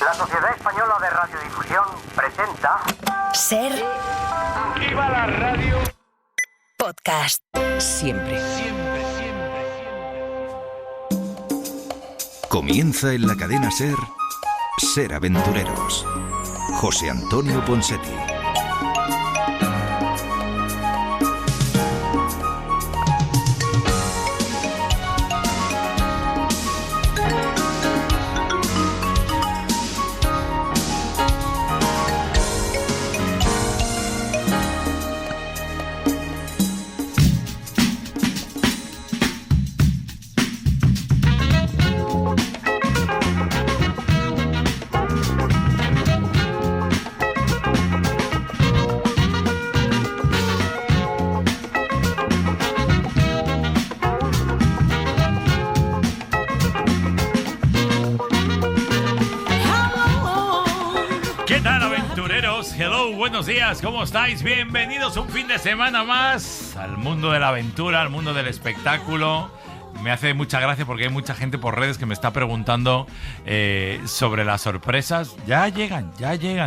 La Sociedad Española de Radiodifusión presenta... Ser... ¡Viva la radio! Podcast. Siempre. Comienza en la cadena SER, Ser Aventureros. José Antonio Ponseti. Buenos días, ¿cómo estáis? Bienvenidos un fin de semana más al mundo de la aventura, al mundo del espectáculo. Me hace mucha gracia porque hay mucha gente por redes que me está preguntando sobre las sorpresas. Ya llegan,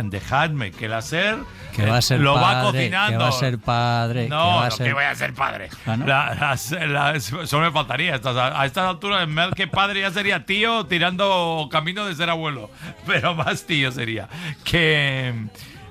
dejadme que la SER que va a ser lo padre, va cocinando. Que va a ser padre. No, que voy a ser padre. ¿Ah, no? Solo me faltaría. A estas alturas, más que padre ya sería tío tirando camino de ser abuelo. Pero más tío sería.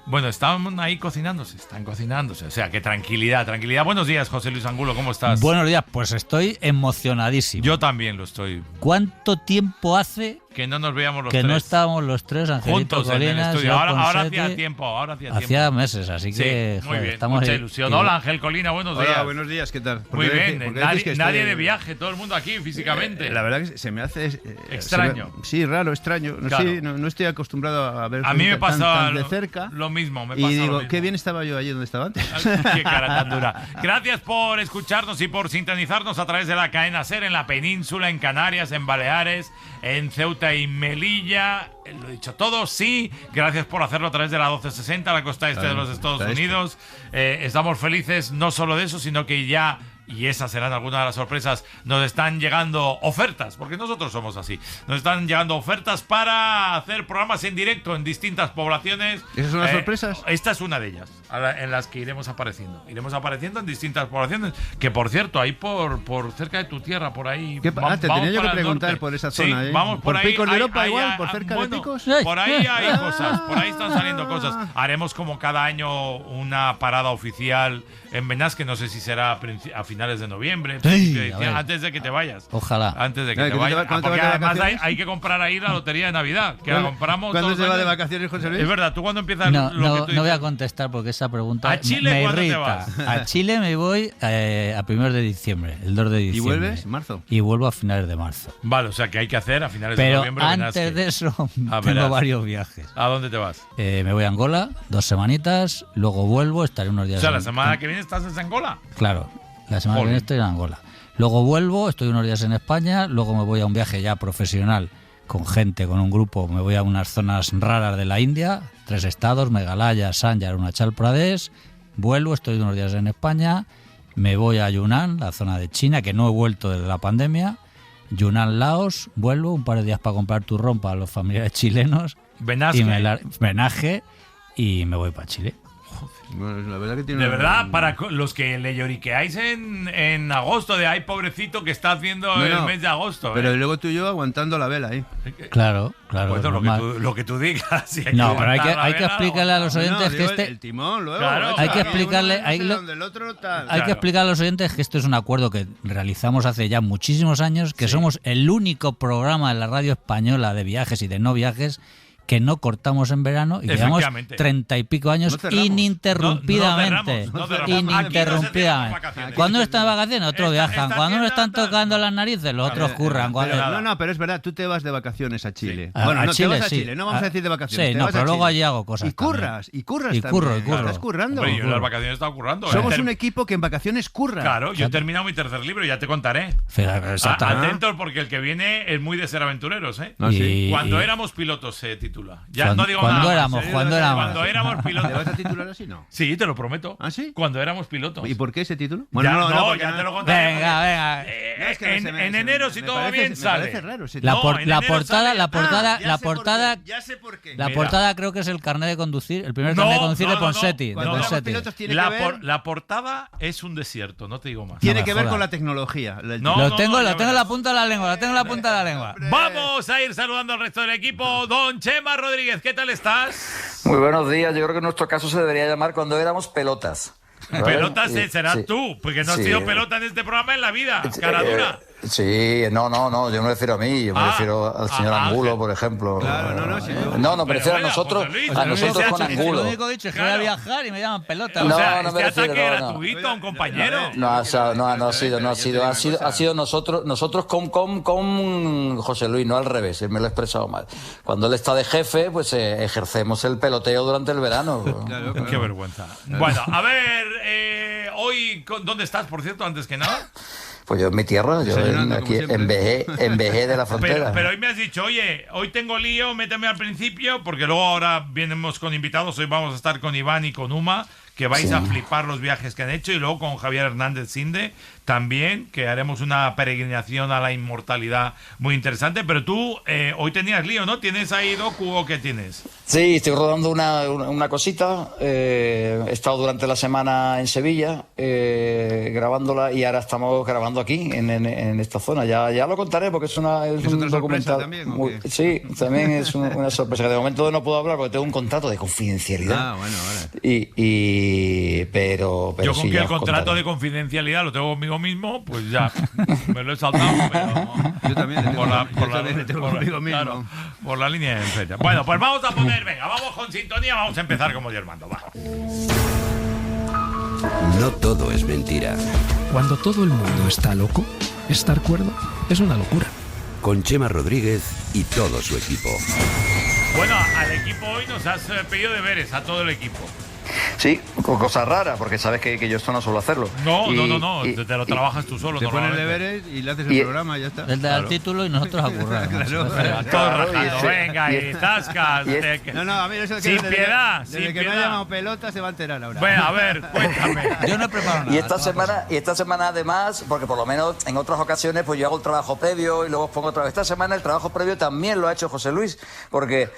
Bueno, están ahí están cocinándose. O sea, que tranquilidad. Buenos días, José Luis Angulo, ¿cómo estás? Buenos días, pues estoy emocionadísimo. Yo también lo estoy. ¿Cuánto tiempo hace que no nos veíamos los que tres? No estábamos los tres, Angelito juntos Colinas, en el estudio. Ahora Ponseti, hacía tiempo. Hacía meses, así que muy bien, estamos mucha ahí. ilusión. Hola, Ángel Colina, buenos días. Hola, buenos días, ¿qué tal? Muy bien, nadie de viaje, todo el mundo aquí físicamente. La verdad que se me hace... extraño. Raro, extraño. Claro. Sí, no estoy acostumbrado a ver a mí me pasaba tan de cerca. Lo mismo. Y digo, qué bien estaba yo allí donde estaba antes. Qué cara tan dura. Gracias por escucharnos y por sintonizarnos a través de la cadena SER en la península, en Canarias, en Baleares, en Ceuta y Melilla. Lo he dicho todo, sí. Gracias por hacerlo a través de la 1260, la costa este de los Estados Unidos. Estamos felices no solo de eso, sino que ya, y esas serán algunas de las sorpresas, nos están llegando ofertas, porque nosotros somos así. Nos están llegando ofertas para hacer programas en directo en distintas poblaciones. ¿Esas son las sorpresas? Esta es una de ellas, en las que iremos apareciendo. Iremos apareciendo en distintas poblaciones, que por cierto, ahí por cerca de tu tierra, por ahí. Te tenía yo que preguntar por esa zona. Sí, vamos por ahí. ¿Picos de Europa igual? ¿Por cerca de Picos? Por ahí hay cosas, por ahí están saliendo cosas. Haremos como cada año una parada oficial en Benasque, no sé si será a finales de noviembre, antes de que te vayas. Ojalá. Antes de que te vayas. Porque además hay que comprar ahí la lotería de Navidad, que la compramos. ¿Cuándo se va de vacaciones, José Luis? Es verdad, ¿tú cuándo empiezas no voy a dices? contestar porque esa pregunta ¿A Chile me cuándo irrita. te vas? A Chile me voy a 1 de diciembre, el 2 de diciembre. ¿Y vuelves en marzo? Y vuelvo a finales de marzo. Vale, o sea que hay que hacer a finales de Pero noviembre. antes Benasque. de eso verás. tengo varios viajes. ¿A dónde te vas? Me voy a Angola 2 semanitas, luego vuelvo, estaré unos días. O sea, la semana que viene estás en Angola. Claro, la semana que viene estoy en Angola. Luego vuelvo, estoy unos días en España, luego me voy a un viaje ya profesional con gente, con un grupo, me voy a unas zonas raras de la India, 3 estados, Meghalaya, Sandhya, Arunachal Pradesh, vuelvo, estoy unos días en España, me voy a Yunnan, la zona de China, que no he vuelto desde la pandemia, Yunnan, Laos, vuelvo un par de días para comprar turrón para los familiares chilenos, Benasque. y menaje y me voy para Chile. Bueno, la verdad que tiene De verdad, para los que le lloriqueáis en agosto, de ay, pobrecito, que está haciendo el mes de agosto. Pero luego tú y yo aguantando la vela ahí. Claro. Bueno, lo que tú digas. Si no, pero hay que explicarle a los oyentes que el timón, luego. Claro, hay que explicarle. Hay que explicar a los oyentes que esto es un acuerdo que realizamos hace ya muchísimos años, que somos el único programa de la radio española de viajes y de no viajes que no cortamos en verano y llevamos 30 y pico años ininterrumpidamente. Cuando uno está de vacaciones, otros viajan. Cuando uno están tocando las narices, los otros curran. Pero es verdad, tú te vas de vacaciones a Chile. Sí. Bueno, a no Chile, te vas a sí. Chile, no vamos a decir de vacaciones. Sí, te no, vas pero a luego Chile. allí hago cosas. Y curras también. también. Curro. Estás currando. Hombre, yo en las vacaciones he estado currando. Somos un equipo que en vacaciones curra. Claro, yo he terminado mi tercer libro y ya te contaré. Exactamente. Atentos porque el que viene es muy de ser aventureros, ¿eh? ¿Ah, sí? Cuando éramos pilotos se titula. titula. Ya no digo ¿Cuándo nada éramos? más. ¿Cuándo éramos? Cuando éramos ¿Te vas pilotos. a titular así, no? Sí, te lo prometo. ¿Ah, sí? Cuando éramos pilotos. ¿Y por qué ese título? Ya, porque ya te lo contaré. Venga, venga. No, es que En se me- enero, me si todo parece- bien, me sale. parece raro ese La, título. por- en la enero portada, sale- la portada, Ya la sé por qué, portada, ya sé por qué. la Mira. portada creo que es el carnet de conducir, el primer No, carnet de conducir no, de no, no. Ponseti. Cuando de éramos Ponseti. pilotos tiene que ver, La portada es un desierto, no te digo más. tiene No me que ver jodas. con la tecnología. No, Lo tengo ya en la verás. punta de la lengua, lo tengo en la punta de la lengua. Vamos a ir saludando al resto del equipo. Don Chema Rodríguez, ¿qué tal estás? Muy buenos días. Yo creo que en nuestro caso se debería llamar cuando éramos pelotas. ¿vale? Pelotas serás Sí. tú, porque no has Sí. sido pelota en este programa en la vida, cara dura. Sí, no, yo no me refiero a mí, yo me Ah, refiero al señor ah, Angulo, Ángel. por ejemplo. Claro, no, sí, No, me refiero a bueno, nosotros, José Luis, a José nosotros Luis, con José Luis, Angulo. Lo único que he dicho es que voy a viajar y me llaman pelota. No, o sea, no me este refiero, ataque no. gratuito a un compañero. No ha sido nosotros con José Luis, no al revés, me lo he expresado mal. Cuando él está de jefe, pues ejercemos el peloteo durante el verano. Claro, claro. Qué vergüenza. Bueno, a ver, hoy, ¿dónde estás, por cierto, antes que nada? Pues yo en mi tierra, yo Desayunando, aquí como siempre. en Vejé de la Frontera. Pero hoy me has dicho, oye, hoy tengo lío, méteme al principio, porque luego ahora vienemos con invitados, hoy vamos a estar con Iván y con Uma, que vais Sí. a flipar los viajes que han hecho, y luego con Javier Hernández Sinde también, que haremos una peregrinación a la inmortalidad muy interesante. Pero tú hoy tenías lío, ¿no? ¿Tienes ahí docu o qué tienes? Sí, estoy rodando una cosita. He estado durante la semana en Sevilla grabándola y ahora estamos grabando aquí, en esta zona. Ya lo contaré porque es un otra sorpresa documental. también, ¿o qué? Sí, también es una sorpresa. Que de momento no puedo hablar porque tengo un contrato de confidencialidad. Ah, bueno, vale. Pero Yo sí, con que ya el os contrato contaré. de confidencialidad lo tengo conmigo mismo, pues ya me lo he saltado. Pero Yo también le tengo, por yo también le tengo conmigo mismo. claro, por la línea de enfrente. Bueno, pues vamos a poner, venga, vamos con sintonía, vamos a empezar como Dios manda, va. No todo es mentira. Cuando todo el mundo está loco, estar cuerdo es una locura. Con Chema Rodríguez y todo su equipo. Bueno, al equipo hoy nos has pedido deberes, a todo el equipo. Sí, cosa rara, porque sabes que yo esto no suelo hacerlo. No, Y- no, y- te lo trabajas tú solo. Te pones normalmente. deberes y le haces el Y- programa y ya está. Él da el título y nosotros a currar. Claro. Venga, todos Claro, rajando, y este- venga, y zascas. y No, a mí eso es que Sin desde piedad, desde sin que me ha piedad. llamado pelota se va a enterar ahora. Bueno, a ver, cuéntame. Yo no he preparado nada. Y esta semana además, porque por lo menos en otras ocasiones pues yo hago el trabajo previo y luego os pongo otra vez. Esta semana el trabajo previo también lo ha hecho José Luis, porque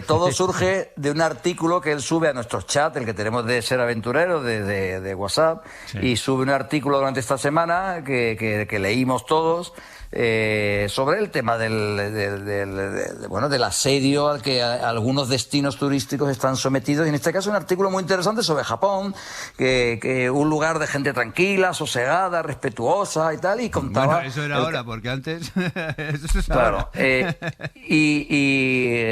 todo surge de un artículo que él sube a nuestros chats, el que tenemos de Ser Aventurero, de WhatsApp, Sí. y sube un artículo durante esta semana que leímos todos. Sobre el tema del asedio al que algunos destinos turísticos están sometidos, y en este caso un artículo muy interesante sobre Japón, que un lugar de gente tranquila, sosegada, respetuosa y tal, y contaba... Bueno, eso era el- ahora, porque antes. Eso es Claro, ahora.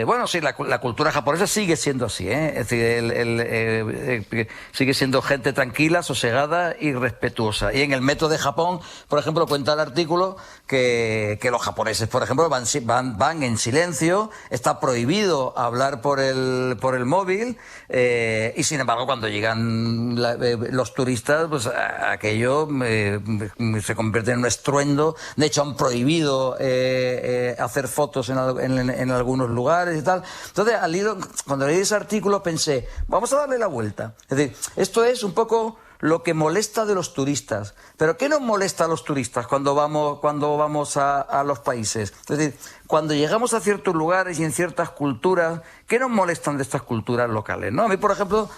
bueno, sí, la cultura japonesa sigue siendo así, ¿eh? Es decir, sigue siendo gente tranquila, sosegada y respetuosa. Y en el metro de Japón, por ejemplo, cuenta el artículo que los japoneses, por ejemplo, van en silencio, está prohibido hablar por el móvil, y sin embargo, cuando llegan los turistas, pues aquello se convierte en un estruendo. De hecho, han prohibido hacer fotos en algunos lugares y tal. Entonces, cuando leí ese artículo pensé, vamos a darle la vuelta. Es decir, esto es un poco lo que molesta de los turistas. Pero ¿qué nos molesta a los turistas cuando vamos a los países? Es decir, cuando llegamos a ciertos lugares y en ciertas culturas, ¿qué nos molestan de estas culturas locales? ¿No? A mí, por ejemplo,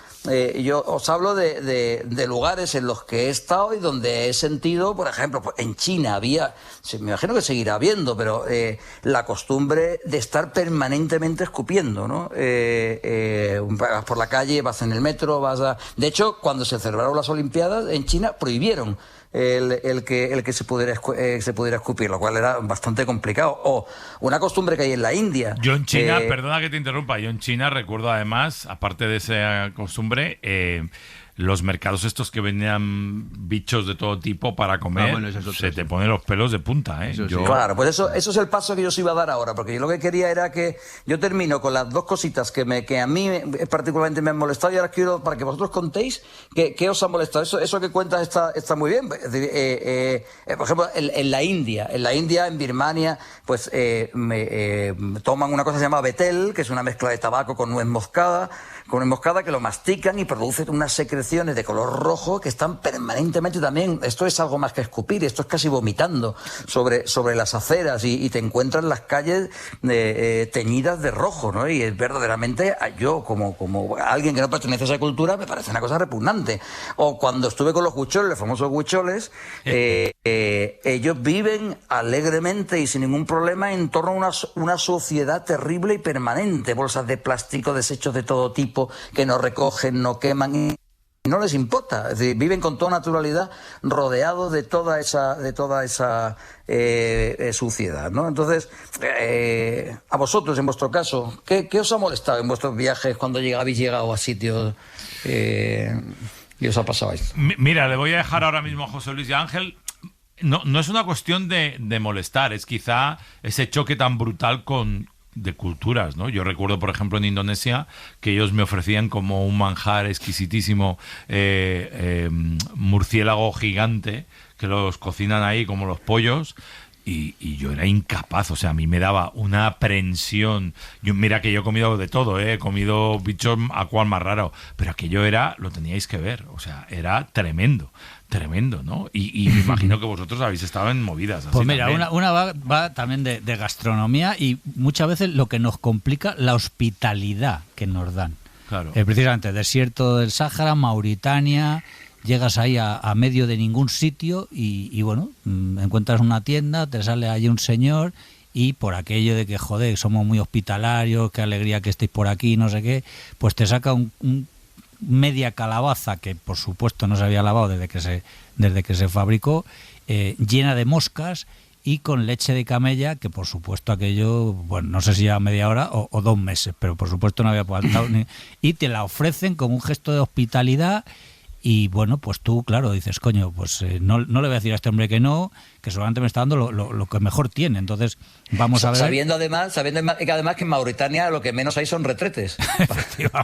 yo os hablo de lugares en los que he estado y donde he sentido, por ejemplo, pues en China me imagino que seguirá habiendo, pero la costumbre de estar permanentemente escupiendo, ¿no? Vas por la calle, vas en el metro, De hecho, cuando se celebraron las Olimpiadas, en China prohibieron el que se pudiera escupir, lo cual era bastante complicado. O una costumbre que hay en la India. Yo en China, perdona que te interrumpa, yo en China recuerdo además, aparte de esa costumbre, los mercados estos que vendían bichos de todo tipo para comer, bueno, eso es otro, se te ponen los pelos de punta, ¿eh? Eso sí. Claro, pues eso es el paso que yo os iba a dar ahora, porque yo lo que quería era que yo termino con las dos cositas que a mí particularmente me han molestado, y ahora quiero para que vosotros contéis qué os ha molestado. Eso que cuentas está muy bien. Es decir, por ejemplo, en la India, en Birmania, pues toman una cosa que se llama betel, que es una mezcla de tabaco con nuez moscada, que lo mastican y produce unas secreciones de color rojo que están permanentemente también. Esto es algo más que escupir, esto es casi vomitando sobre las aceras, y te encuentras las calles teñidas de rojo, ¿no? Y es verdaderamente, yo como alguien que no pertenece a esa cultura, me parece una cosa repugnante. O cuando estuve con los huicholes, los famosos huicholes, ellos viven alegremente y sin ningún problema en torno a una suciedad terrible y permanente, bolsas de plástico, desechos de todo tipo que no recogen, no queman y no les importa. Es decir, viven con toda naturalidad rodeados de toda esa suciedad, ¿no? Entonces, a vosotros, en vuestro caso, ¿qué os ha molestado en vuestros viajes cuando habéis llegado a sitios que os ha pasado esto? Mira, le voy a dejar ahora mismo a José Luis y a Ángel. No es una cuestión de molestar, es quizá ese choque tan brutal de culturas, ¿no? Yo recuerdo, por ejemplo, en Indonesia, que ellos me ofrecían como un manjar exquisitísimo murciélago gigante, que los cocinan ahí como los pollos, y yo era incapaz, o sea, a mí me daba una aprensión. Mira que yo he comido de todo, he comido bichos a cual más raro, pero aquello lo teníais que ver, o sea, era tremendo, ¿no? Y me imagino que vosotros habéis estado en movidas así. Pues mira, también. una va también de gastronomía, y muchas veces lo que nos complica, la hospitalidad que nos dan. Claro. Precisamente, desierto del Sáhara, Mauritania, llegas ahí a medio de ningún sitio y bueno, encuentras una tienda, te sale allí un señor, y por aquello de que, joder, somos muy hospitalarios, qué alegría que estéis por aquí, no sé qué, pues te saca un media calabaza, que por supuesto no se había lavado desde que se fabricó, llena de moscas y con leche de camella, que por supuesto aquello, bueno, no sé si lleva media hora o 2 meses, pero por supuesto no había aguantado y te la ofrecen como un gesto de hospitalidad. Y bueno, pues tú, claro, dices, coño, pues no le voy a decir a este hombre que no, que seguramente me está dando lo que mejor tiene. Entonces, vamos a ver. Sabiendo además que en Mauritania lo que menos hay son retretes.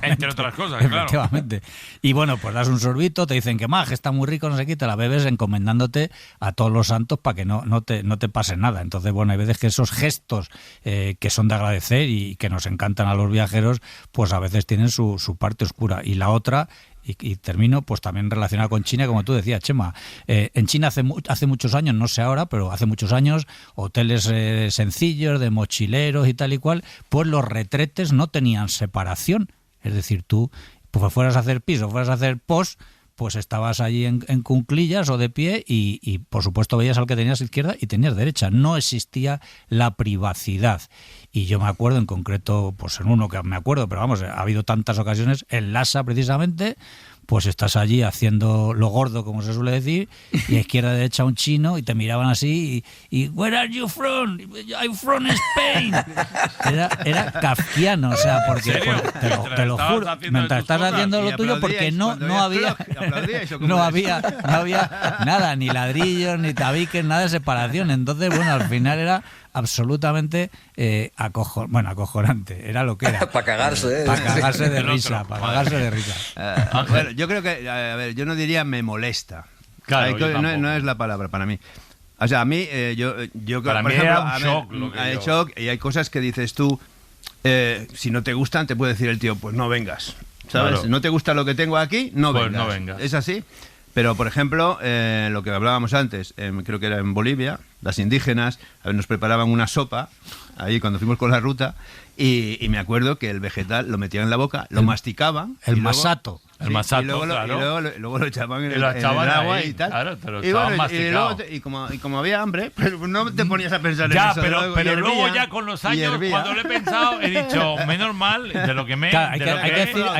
Entre otras cosas, claro. Efectivamente. Y bueno, pues das un sorbito, te dicen que está muy rico, no sé qué, te la bebes encomendándote a todos los santos para que no te pase nada. Entonces, bueno, hay veces que esos gestos que son de agradecer y que nos encantan a los viajeros, pues a veces tienen su parte oscura. Y la otra, y termino, pues también relacionado con China, como tú decías, Chema. En China hace muchos años, no sé ahora, pero hace muchos años, hoteles sencillos, de mochileros y tal y cual, pues los retretes no tenían separación. Es decir, tú, pues fueras a hacer pis o fueras a hacer pos, pues estabas allí en cunclillas o de pie y por supuesto veías al que tenías izquierda y tenías derecha. No existía la privacidad. Y yo me acuerdo en concreto, pues en uno que me acuerdo, pero vamos, ha habido tantas ocasiones, en Lhasa precisamente, pues estás allí haciendo lo gordo, como se suele decir, y a izquierda derecha un chino, y te miraban así, y ¿Where are you from? I'm from Spain. Era kafkiano, o sea, porque te lo juro, mientras estás haciendo lo tuyo, porque no había nada, ni ladrillos, ni tabiques, nada de separación. Entonces, bueno, al final era absolutamente acojonante, era lo que era. Para cagarse, Para cagarse de risa, Bueno, yo creo que, a ver, yo no diría me molesta. Claro, no es la palabra para mí. O sea, a mí, yo para por mí ejemplo, era un shock, lo que hay yo... shock, y hay cosas que dices tú, si no te gustan, te puede decir el tío, pues no vengas, ¿sabes? Claro. No te gusta lo que tengo aquí, Pues vengas. no vengas. Es así. Pero, por ejemplo, lo que hablábamos antes, creo que era en Bolivia, las indígenas nos preparaban una sopa, ahí cuando fuimos con la ruta, y me acuerdo que el vegetal lo metían en la boca, lo masticaban. El y luego, masato. El masato, y luego, claro. luego lo echaban en el echaban agua ahí, y tal. claro, te lo y echaban bueno, masticado. y como había hambre, pues no te ponías a pensar en Ya, eso. pero hervía, luego ya con los y años, hervía. cuando lo he pensado, he dicho, menos mal de lo que me... Claro, hay de lo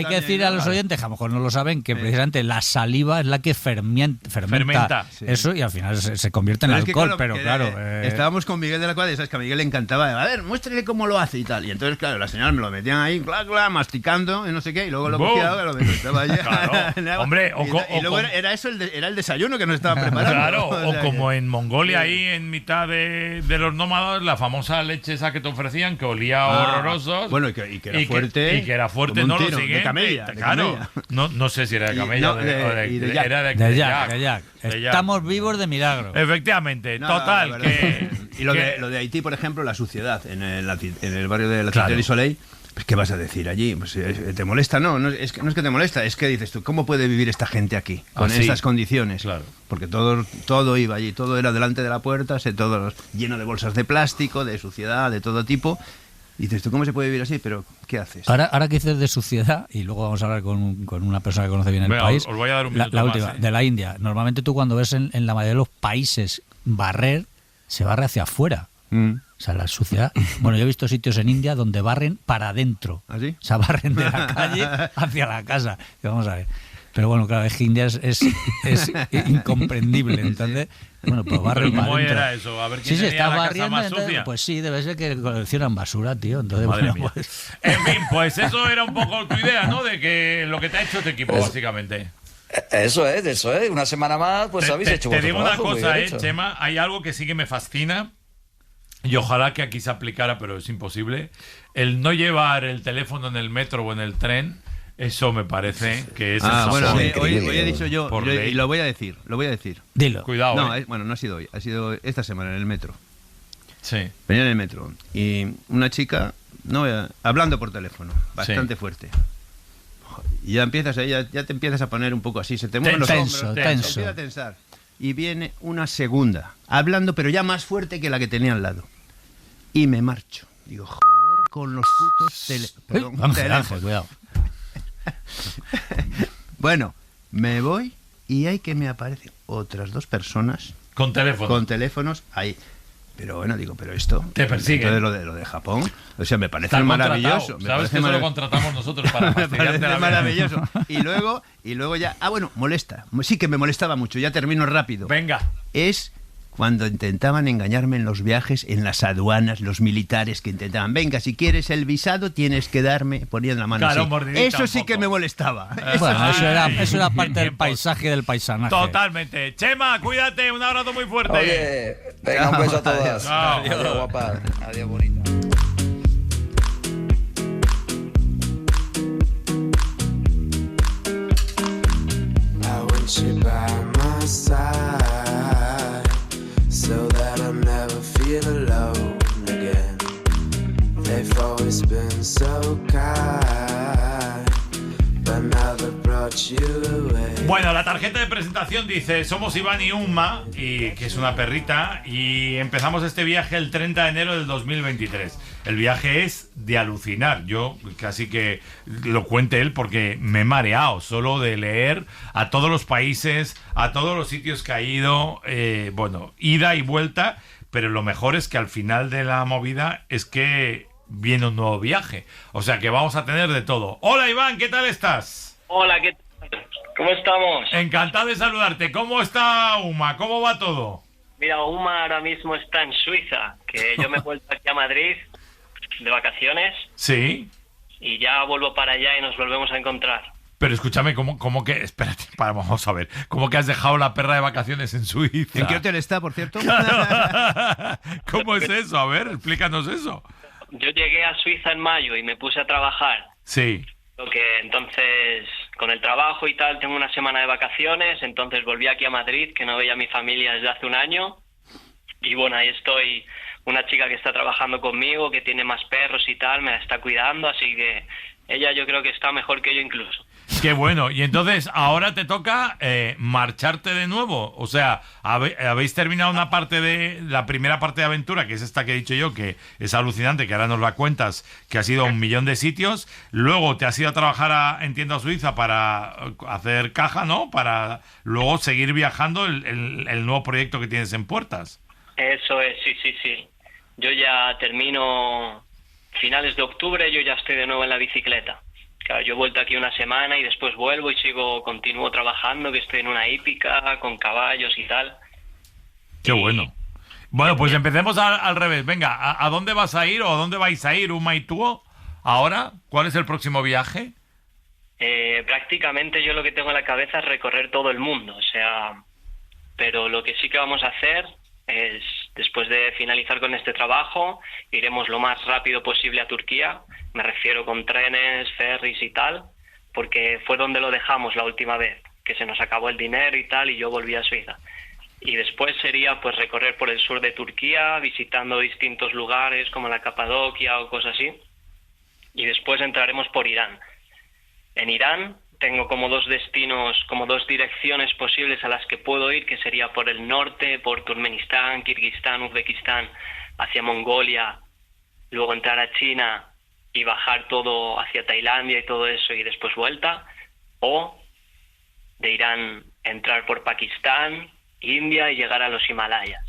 que decir a los oyentes, que a lo mejor no lo saben, que precisamente la saliva es la que fermenta Fermenta. eso, y al final se convierte en Pero es que, alcohol, claro, pero que claro. Estábamos con Miguel de la Cuadra y sabes que a Miguel le encantaba. A ver, muéstrele cómo lo hace y tal. Y entonces, claro, las señoras me lo metían ahí, masticando y no sé qué, y luego lo cogía y lo estaba allá. Claro. Hombre, y luego era eso, era el desayuno que nos estaban preparando. Claro, O sea, como en Mongolia, ahí en mitad de los nómadas, la famosa leche esa que te ofrecían, que olía horroroso. Bueno, y que era fuerte. Y que era fuerte, como no un lo tiro, siguiente. de camella. Claro. No sé si era de camella No, o de Jack. era De Jack. Estamos vivos de milagro. Efectivamente, total. Y lo de Haití, por ejemplo, la suciedad en el barrio de la Cité du Soleil. Pues, ¿qué vas a decir allí? Pues, ¿te molesta? No es que te molesta, es que dices tú, ¿cómo puede vivir esta gente aquí con estas condiciones? Claro. Porque todo iba allí, todo era delante de la puerta, todo lleno de bolsas de plástico, de suciedad, de todo tipo. Y dices tú, ¿cómo se puede vivir así? Pero, ¿qué haces? Ahora que dices de suciedad, y luego vamos a hablar con una persona que conoce bien el país. Os voy a dar un minuto la más, última, de la India. Normalmente tú cuando ves en la mayoría de los países barrer, se barre hacia afuera. O sea, la suciedad. Bueno, yo he visto sitios en India donde barren para adentro. ¿Ah, sí? O sea, barren de la calle hacia la casa. Que vamos a ver. Pero bueno, claro, es que India es incomprendible, ¿entendés? Bueno, pues barren para ¿Cómo adentro. era eso? A ver quién Sí, tenía está la casa barriendo. más Entonces, sucia. pues sí, debe ser que coleccionan basura, tío. Entonces, Madre bueno, mía. pues... En fin, pues eso era un poco tu idea, ¿no? De que lo que te ha hecho tu equipo, básicamente. Eso es. Una semana más, pues habéis hecho Te vuestro digo una trabajo, muy cosa, bien hecho. Chema, hay algo que sí que me fascina y ojalá que aquí se aplicara, pero es imposible. El no llevar el teléfono en el metro o en el tren, eso me parece que es el Bueno, Japón. hoy he dicho yo, Por ley. y lo voy a decir. Dilo. Cuidado, No, no ha sido hoy, ha sido esta semana en el metro. Sí. Venía en el metro y una chica, hablando por teléfono, bastante fuerte. Y ya empiezas ahí, ya te empiezas a poner un poco así, se te mueven los Tenso, hombros, tenso. se empieza a tensar. Y viene una segunda, hablando pero ya más fuerte que la que tenía al lado. Y me marcho. Digo, joder, con los putos Ángel, cuidado. Bueno, me voy y hay que me aparecen otras dos personas Con teléfono. con teléfonos ahí. Pero bueno, pero esto... Te persiguen. Entonces lo de Japón, o sea, me parece Está maravilloso. contratado. Sabes que eso lo contratamos nosotros para Me fastidiarte parece la vida. maravilloso. Y luego ya... molesta. Sí que me molestaba mucho, ya termino rápido. Venga. Es cuando intentaban engañarme en los viajes, en las aduanas, los militares que intentaban, venga, si quieres el visado tienes que darme, ponían la mano Claro, así. mordidita Eso un sí poco. que me molestaba. Bueno, Ay, eso era parte del tiempos. paisaje del paisanaje. Totalmente. Chema, cuídate, un abrazo muy fuerte. Oye, venga, un beso a todas. Chao. Adiós, guapa. Adiós, bonita. I want you by my side so that I'll never feel alone again. They've always been so kind, but now they've brought you away. Bueno, la tarjeta de presentación dice: somos Iván y Uma, y que es una perrita, y empezamos este viaje el 30 de enero del 2023. El viaje es de alucinar. Yo casi que lo cuente él porque me he mareado solo de leer a todos los países, a todos los sitios que ha ido, bueno, ida y vuelta, pero lo mejor es que al final de la movida es que viene un nuevo viaje. O sea que vamos a tener de todo. Hola Iván, ¿qué tal estás? Hola, ¿qué tal? ¿Cómo estamos? Encantado de saludarte. ¿Cómo está Uma? ¿Cómo va todo? Mira, Uma ahora mismo está en Suiza, que yo me he vuelto aquí a Madrid de vacaciones Sí. y ya vuelvo para allá y nos volvemos a encontrar. Pero escúchame, ¿cómo que...? Espérate, vamos a ver. ¿Cómo que has dejado la perra de vacaciones en Suiza? ¿En qué hotel está, por cierto? ¿Cómo es eso? A ver, explícanos eso. Yo llegué a Suiza en mayo y me puse a trabajar. Sí. Lo que entonces, con el trabajo y tal, tengo una semana de vacaciones, entonces volví aquí a Madrid, que no veía a mi familia desde hace un año. Y bueno, ahí estoy, una chica que está trabajando conmigo, que tiene más perros y tal, me la está cuidando, así que ella yo creo que está mejor que yo incluso. Qué bueno. Y entonces, ahora te toca marcharte de nuevo. O sea, habéis terminado una parte de... La primera parte de aventura, que es esta que he dicho yo, que es alucinante, que ahora nos la cuentas, que ha sido 1 millón de sitios. Luego te has ido a trabajar en tienda suiza para hacer caja, ¿no? Para luego seguir viajando el nuevo proyecto que tienes en puertas. Eso es, sí. Yo ya termino finales de octubre, yo ya estoy de nuevo en la bicicleta. Claro, yo he vuelto aquí una semana y después vuelvo y continúo trabajando, que estoy en una hípica con caballos y tal. Qué bueno. Bueno, pues empecemos al revés. Venga, ¿a dónde vas a ir o a dónde vais a ir, Uma y tú? Ahora, ¿cuál es el próximo viaje? Prácticamente yo lo que tengo en la cabeza es recorrer todo el mundo, o sea, pero lo que sí que vamos a hacer es, después de finalizar con este trabajo, iremos lo más rápido posible a Turquía, me refiero con trenes, ferries y tal, porque fue donde lo dejamos la última vez, que se nos acabó el dinero y tal, y yo volví a Suiza. Y después sería pues recorrer por el sur de Turquía, visitando distintos lugares como la Capadocia o cosas así, y después entraremos por Irán. En Irán tengo como 2 destinos, como 2 direcciones posibles a las que puedo ir, que sería por el norte, por Turkmenistán, Kirguistán, Uzbekistán, hacia Mongolia, luego entrar a China y bajar todo hacia Tailandia y todo eso y después vuelta, o de Irán entrar por Pakistán, India y llegar a los Himalayas.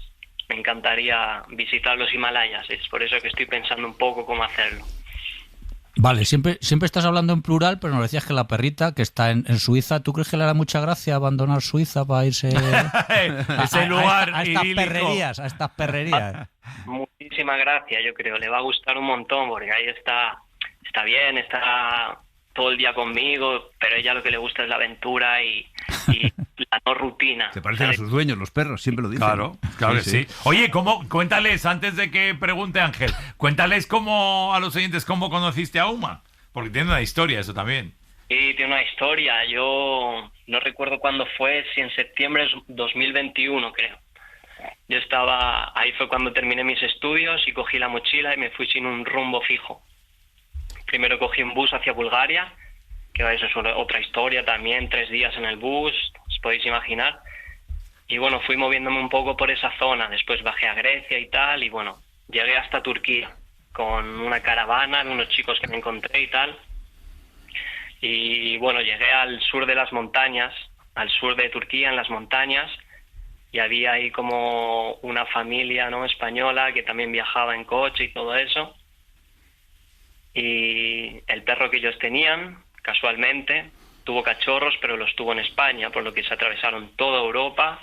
Me encantaría visitar los Himalayas, es por eso que estoy pensando un poco cómo hacerlo. Vale, siempre estás hablando en plural, pero nos decías que la perrita que está en Suiza, ¿tú crees que le hará mucha gracia abandonar Suiza para irse ese lugar a estas perrerías? Muchísima gracia, yo creo, le va a gustar un montón, porque ahí está bien, está todo el día conmigo, pero ella lo que le gusta es la aventura y la no rutina. Se parecen a sus dueños, los perros, siempre lo dicen. Claro que sí. Oye, cuéntales, antes de que pregunte Ángel, cuéntales a los oyentes cómo conociste a Uma, porque tiene una historia eso también. Sí, tiene una historia. Yo no recuerdo cuándo fue, si en septiembre de 2021, creo. Yo ahí fue cuando terminé mis estudios y cogí la mochila y me fui sin un rumbo fijo. Primero cogí un bus hacia Bulgaria, que eso es otra historia también, 3 días en el bus, os podéis imaginar. Y bueno, fui moviéndome un poco por esa zona, después bajé a Grecia y tal, y bueno, llegué hasta Turquía con una caravana de unos chicos que me encontré y tal. Y bueno, llegué al sur de las montañas, al sur de Turquía, en las montañas, y había ahí como una familia, ¿no?, española que también viajaba en coche y todo eso. Y el perro que ellos tenían, casualmente, tuvo cachorros, pero los tuvo en España, por lo que se atravesaron toda Europa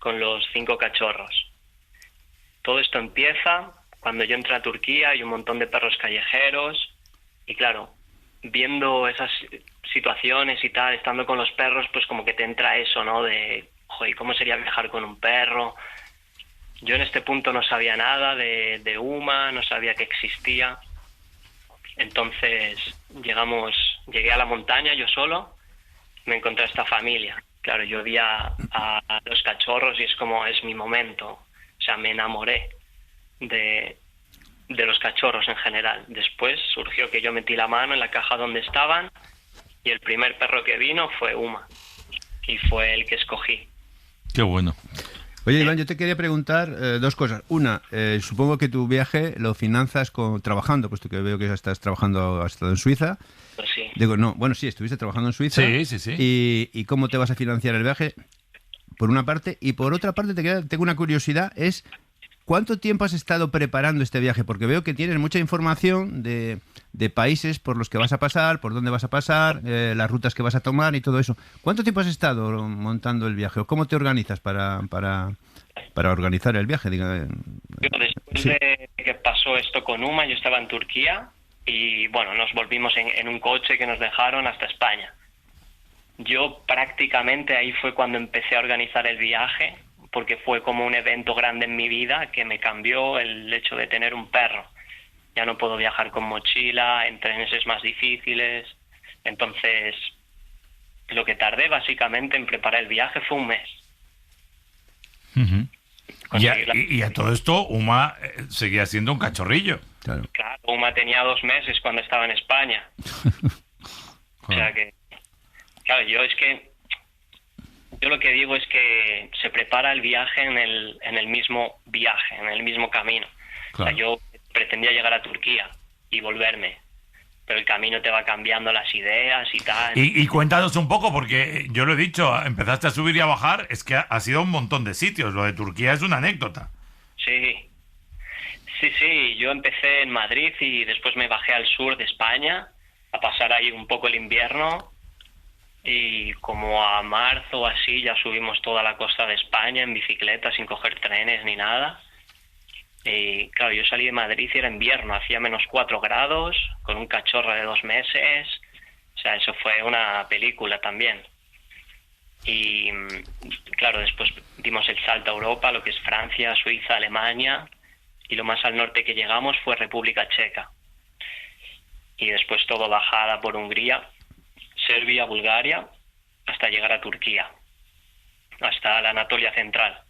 con los 5 cachorros. Todo esto empieza cuando yo entré a Turquía, hay un montón de perros callejeros, y claro, viendo esas situaciones y tal, estando con los perros, pues como que te entra eso, ¿no?, de, joder, ¿cómo sería viajar con un perro? Yo en este punto no sabía nada de Uma, no sabía que existía. Entonces llegué a la montaña yo solo, me encontré a esta familia. Claro, yo vi a los cachorros y es mi momento. O sea, me enamoré de los cachorros en general. Después surgió que yo metí la mano en la caja donde estaban y el primer perro que vino fue Uma. Y fue el que escogí. Qué bueno. Oye, Iván, yo te quería preguntar 2 cosas. Una, supongo que tu viaje lo finanzas trabajando, puesto que veo que estás trabajando, has estado en Suiza. Pues sí. Digo, no, bueno, sí, estuviste trabajando en Suiza. Sí. ¿Y cómo te vas a financiar el viaje? Por una parte. Y por otra parte, tengo una curiosidad, es ¿cuánto tiempo has estado preparando este viaje? Porque veo que tienes mucha información de países por los que vas a pasar, por dónde vas a pasar, las rutas que vas a tomar y todo eso. ¿Cuánto tiempo has estado montando el viaje? ¿O cómo te organizas para organizar el viaje? Después de que pasó esto con Uma, yo estaba en Turquía y bueno, nos volvimos en un coche que nos dejaron hasta España. Yo prácticamente ahí fue cuando empecé a organizar el viaje, porque fue como un evento grande en mi vida que me cambió el hecho de tener un perro. Ya no puedo viajar con mochila, en trenes es más difíciles. Entonces, lo que tardé básicamente en preparar el viaje fue un mes. Uh-huh. Y a todo esto, Uma seguía siendo un cachorrillo. Claro, Uma tenía 2 meses cuando estaba en España. O sea que, claro, yo lo que digo es que se prepara el viaje en el mismo viaje, en el mismo camino. Claro. O sea, yo pretendía llegar a Turquía y volverme, pero el camino te va cambiando las ideas y tal. Y cuéntanos un poco, porque yo lo he dicho, empezaste a subir y a bajar, es que ha sido un montón de sitios, lo de Turquía es una anécdota. Sí, yo empecé en Madrid y después me bajé al sur de España a pasar ahí un poco el invierno. Y como a marzo o así ya subimos toda la costa de España en bicicleta sin coger trenes ni nada. Y claro, yo salí de Madrid y era invierno, hacía -4 grados, con un cachorro de 2 meses. O sea, eso fue una película también. Y claro, después dimos el salto a Europa, lo que es Francia, Suiza, Alemania, y lo más al norte que llegamos fue República Checa. Y después todo bajada por Hungría, Serbia, Bulgaria, hasta llegar a Turquía, hasta la Anatolia Central.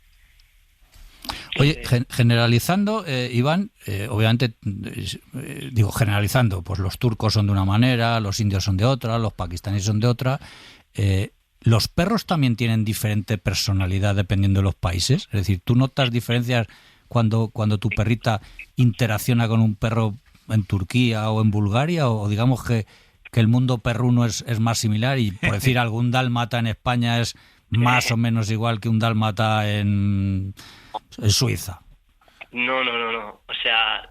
Oye, generalizando, Iván, obviamente, digo generalizando, pues los turcos son de una manera, los indios son de otra, los pakistaníes son de otra. ¿Los perros también tienen diferente personalidad dependiendo de los países? Es decir, ¿tú notas diferencias cuando tu perrita interacciona con un perro en Turquía o en Bulgaria? ¿O digamos que el mundo perruno es más similar y, por decir, algún dálmata en España es más o menos igual que un dálmata en Suiza? No. O sea,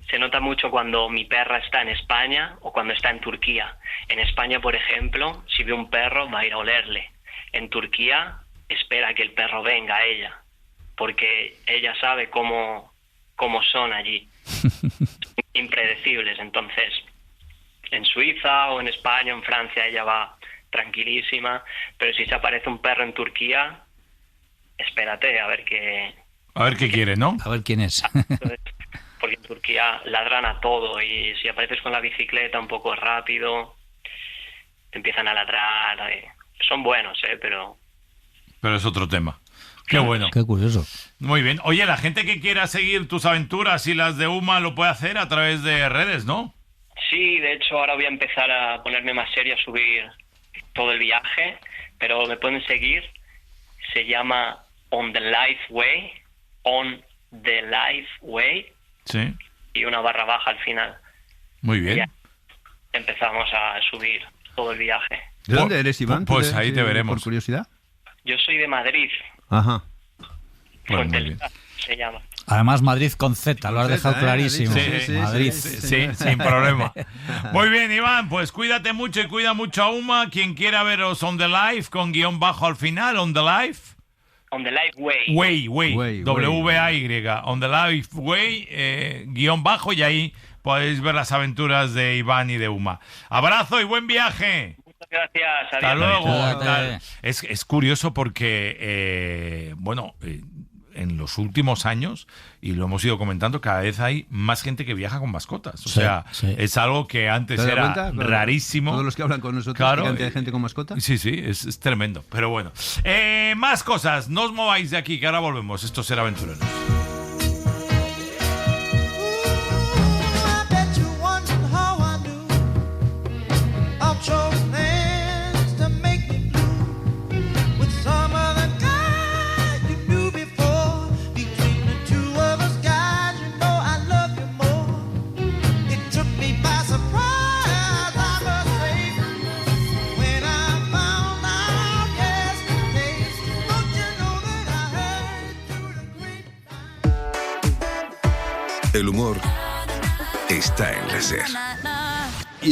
se nota mucho cuando mi perra está en España o cuando está en Turquía. En España, por ejemplo, si ve un perro, va a ir a olerle. En Turquía, espera que el perro venga a ella, porque ella sabe cómo son allí. Impredecibles. Entonces, en Suiza o en España o en Francia, ella va tranquilísima, pero si se aparece un perro en Turquía, espérate a ver qué quiere, ¿no? A ver quién es. Porque en Turquía ladran a todo, y si apareces con la bicicleta un poco rápido, te empiezan a ladrar. Son buenos, pero es otro tema. Qué bueno. Qué curioso. Muy bien. Oye, la gente que quiera seguir tus aventuras y las de Uma lo puede hacer a través de redes, ¿no? Sí, de hecho ahora voy a empezar a ponerme más serio, a subir todo el viaje, pero me pueden seguir. Se llama On the Life Way, On the Life Way, sí, y una barra baja al final. Muy bien. Ya empezamos a subir todo el viaje. ¿De dónde eres, Iván? Pues ahí te veremos. Por curiosidad. Yo soy de Madrid. Ajá. Pues muy bien. Se llama. Además, Madrid con Z, lo has dejado clarísimo. Sí, Madrid. Sí, sin problema. Muy bien, Iván, pues cuídate mucho y cuida mucho a Uma. Quien quiera veros On the Life, con guión bajo al final, On the Life. On the Life Way. Way. W-A-Y. On the Life Way, guión bajo, y ahí podéis ver las aventuras de Iván y de Uma. Abrazo y buen viaje. Muchas gracias. Hasta luego. Es curioso porque, en los últimos años, y lo hemos ido comentando, cada vez hay más gente que viaja con mascotas. O sea, es algo que antes era rarísimo. Todos los que hablan con nosotros, claro, hay gente con mascotas. Sí, es tremendo. Pero bueno. Más cosas. No os mováis de aquí, que ahora volvemos. Esto será Aventureros. El humor está en la SER.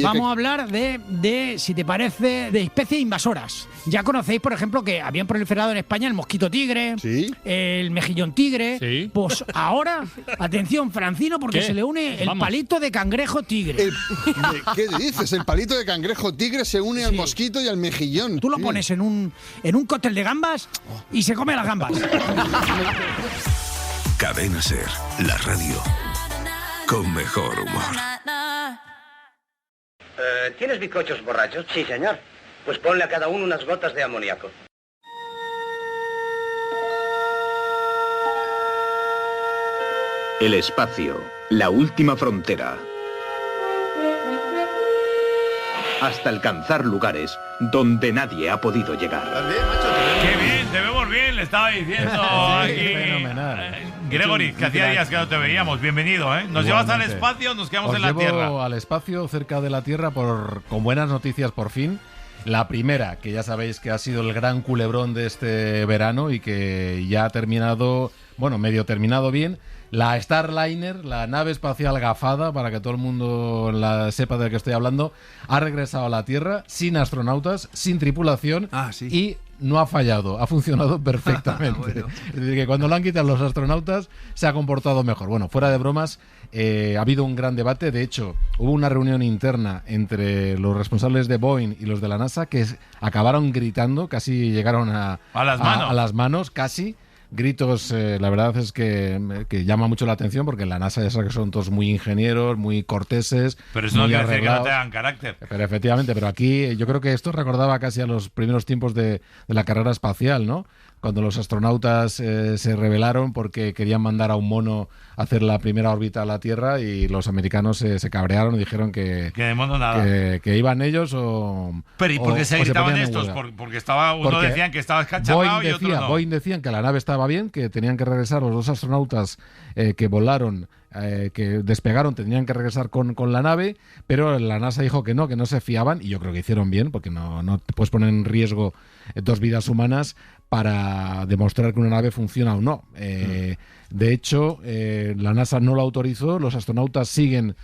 Vamos a hablar de, si te parece, de especies invasoras. Ya conocéis, por ejemplo, que habían proliferado en España el mosquito tigre, el mejillón tigre. Pues ahora, atención, Francino, porque se le une el palito de cangrejo tigre. ¿Qué dices? El palito de cangrejo tigre se une al mosquito y al mejillón. Tú lo pones en un cóctel de gambas y se come las gambas. Cadena SER, la radio con mejor humor. ¿Tienes bizcochos borrachos? Sí, señor. Pues ponle a cada uno unas gotas de amoníaco. El espacio, la última frontera. Hasta alcanzar lugares donde nadie ha podido llegar. ¡Qué bien! Te vemos bien, le estaba diciendo aquí. Fenomenal. Gregory, que hacía días que no te veíamos. Bienvenido, ¿eh? ¿Nos llevas al espacio o nos quedamos en la Tierra? Al espacio, cerca de la Tierra, con buenas noticias por fin. La primera, que ya sabéis que ha sido el gran culebrón de este verano y que ya ha terminado, medio terminado bien. La Starliner, la nave espacial gafada, para que todo el mundo sepa de qué estoy hablando, ha regresado a la Tierra sin astronautas, sin tripulación y no ha fallado, ha funcionado perfectamente. Es decir, que cuando lo han quitado los astronautas se ha comportado mejor. Bueno, fuera de bromas, ha habido un gran debate. De hecho, hubo una reunión interna entre los responsables de Boeing y los de la NASA que acabaron gritando, casi llegaron a las manos, casi. Gritos, la verdad es que llama mucho la atención, porque en la NASA ya sabes que son todos muy ingenieros, muy corteses. Pero eso no quiere decir que no tengan carácter. Pero efectivamente, pero aquí yo creo que esto recordaba casi a los primeros tiempos de la carrera espacial, ¿no? Cuando los astronautas se rebelaron porque querían mandar a un mono a hacer la primera órbita a la Tierra, y los americanos se cabrearon y dijeron que de mono nada. Que iban ellos o... Pero ¿y por qué se gritaban estos? Porque uno decían que estaba escachamado y otro no. Boeing decían que la nave estaba bien, que tenían que regresar los 2 astronautas que volaron, que despegaron, tenían que regresar con la nave, pero la NASA dijo que no se fiaban, y yo creo que hicieron bien, porque no te puedes poner en riesgo 2 vidas humanas para demostrar que una nave funciona o no. De hecho, la NASA no lo autorizó, los astronautas siguen,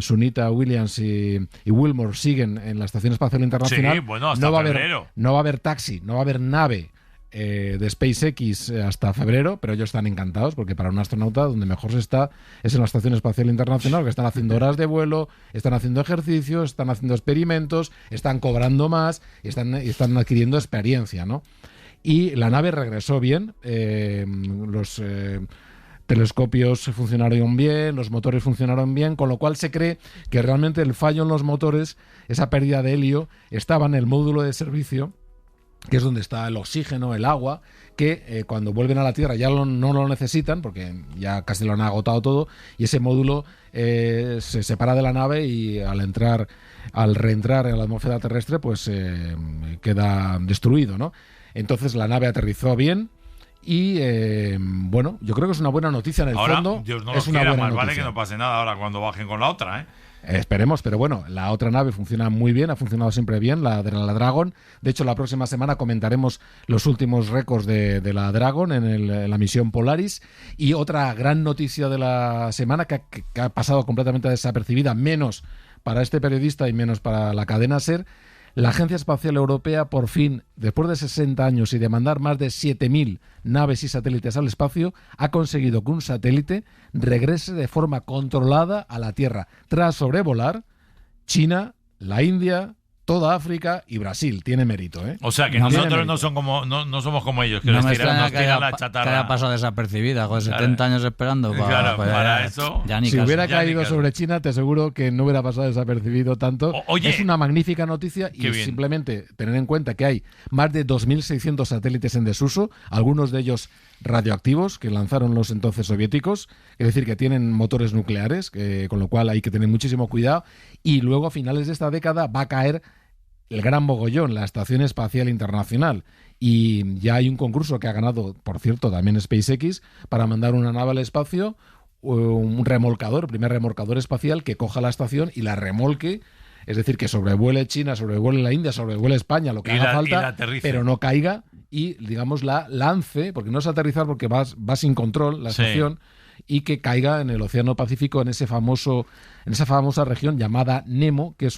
Sunita Williams y Wilmore siguen en la Estación Espacial Internacional. Sí, bueno, hasta febrero. No va a haber taxi, no va a haber nave de SpaceX hasta febrero, pero ellos están encantados, porque para un astronauta donde mejor se está es en la Estación Espacial Internacional, que están haciendo horas de vuelo, están haciendo ejercicios, están haciendo experimentos, están cobrando más y están adquiriendo experiencia, ¿no? Y la nave regresó bien, los telescopios funcionaron bien, los motores funcionaron bien, con lo cual se cree que realmente el fallo en los motores, esa pérdida de helio, estaba en el módulo de servicio, que es donde está el oxígeno, el agua, que cuando vuelven a la Tierra ya no lo necesitan, porque ya casi lo han agotado todo, y ese módulo se separa de la nave, y al reentrar en la atmósfera terrestre, pues queda destruido, ¿no? Entonces la nave aterrizó bien, y bueno, yo creo que es una buena noticia en el fondo. Dios no es lo una quiera, buena más vale noticia. que no pase nada ahora cuando bajen con la otra, ¿eh? Esperemos, pero bueno, la otra nave funciona muy bien, ha funcionado siempre bien, la de la Dragon. De hecho, la próxima semana comentaremos los últimos récords de la Dragon en la misión Polaris. Y otra gran noticia de la semana que ha pasado completamente desapercibida, menos para este periodista y menos para la cadena SER. La Agencia Espacial Europea, por fin, después de 60 años y de mandar más de 7.000 naves y satélites al espacio, ha conseguido que un satélite regrese de forma controlada a la Tierra, tras sobrevolar China, la India, toda África y Brasil. Tiene mérito, ¿eh? O sea, que nosotros no somos como ellos, que no nos me tiran extraña la chatarra. Que haya pasado desapercibida, con 70 años esperando. Para eso. Si hubiera caído sobre China, te aseguro que no hubiera pasado desapercibido tanto. Oye, es una magnífica noticia, y simplemente tener en cuenta que hay más de 2.600 satélites en desuso, algunos de ellos radioactivos, que lanzaron los entonces soviéticos, es decir, que tienen motores nucleares, con lo cual hay que tener muchísimo cuidado. Y luego, a finales de esta década, va a caer el gran mogollón, la Estación Espacial Internacional, y ya hay un concurso que ha ganado, por cierto, también SpaceX, para mandar una nave al espacio, un remolcador, el primer remolcador espacial que coja la estación y la remolque, es decir, que sobrevuele China, sobrevuele la India, sobrevuele España, lo que haga falta, pero no caiga, y, digamos, la lance, porque no es aterrizar porque va sin control la estación, y que caiga en el Océano Pacífico, en esa famosa región llamada Nemo, que es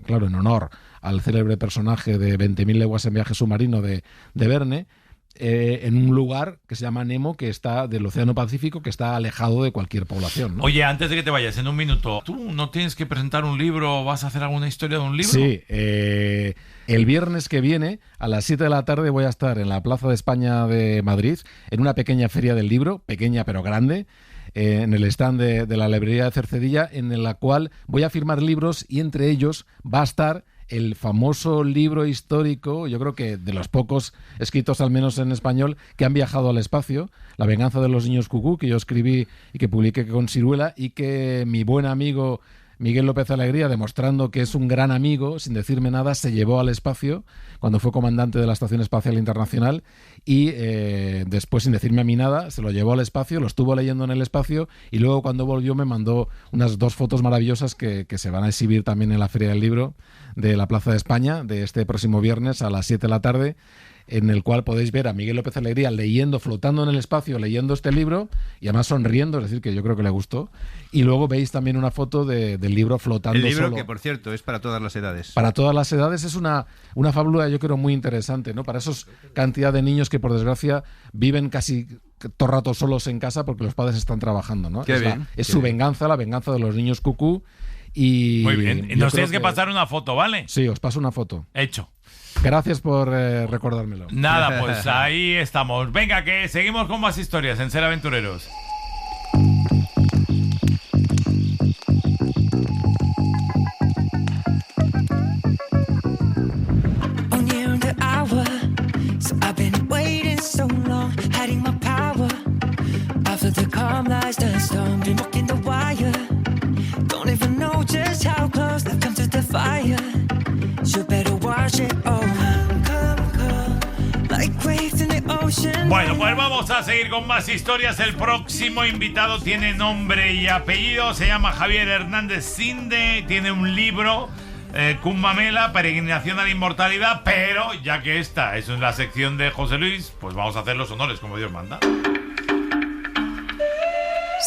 claro, en honor al célebre personaje de 20.000 leguas en viaje submarino de Verne, en un lugar que se llama Nemo, que está del Océano Pacífico, que está alejado de cualquier población, ¿no? Oye, antes de que te vayas, en un minuto, ¿tú no tienes que presentar un libro o vas a hacer alguna historia de un libro? Sí, el viernes que viene, a las 7 de la tarde, voy a estar en la Plaza de España de Madrid, en una pequeña feria del libro, pequeña pero grande, en el stand de la librería de Cercedilla, en la cual voy a firmar libros, y entre ellos va a estar el famoso libro histórico, yo creo que de los pocos escritos, al menos en español, que han viajado al espacio, La venganza de los niños cucú, que yo escribí y que publiqué con Siruela, y que mi buen amigo Miguel López Alegría, demostrando que es un gran amigo, sin decirme nada, se llevó al espacio cuando fue comandante de la Estación Espacial Internacional, y después, sin decirme a mí nada, se lo llevó al espacio, lo estuvo leyendo en el espacio, y luego cuando volvió me mandó unas 2 fotos maravillosas que se van a exhibir también en la Feria del Libro de la Plaza de España de este próximo viernes a las 7 de la tarde. en el cual podéis ver a Miguel López Alegría flotando en el espacio, leyendo este libro, y además sonriendo, es decir, que yo creo que le gustó. Y luego veis también una foto del libro flotando El libro solo. que, por cierto, es para todas las edades. Para todas las edades. Es una fábula, yo creo, muy interesante, ¿no? Para esos cantidad de niños que, por desgracia, viven casi todo el rato solos en casa porque los padres están trabajando, ¿no? Es su venganza, la venganza de los niños cucú. Y muy bien. Nos tienes que pasar una foto, ¿vale? Sí, os paso una foto. Hecho. Gracias por recordármelo. Nada, pues ahí estamos. Venga, que seguimos con más historias en Ser Aventureros. Bueno, pues vamos a seguir con más historias. El próximo invitado tiene nombre y apellido, se llama Javier Hernández Sinde, tiene un libro, Kumbamela, Peregrinación a la Inmortalidad, pero ya que esta es la sección de José Luis, pues vamos a hacer los honores como Dios manda.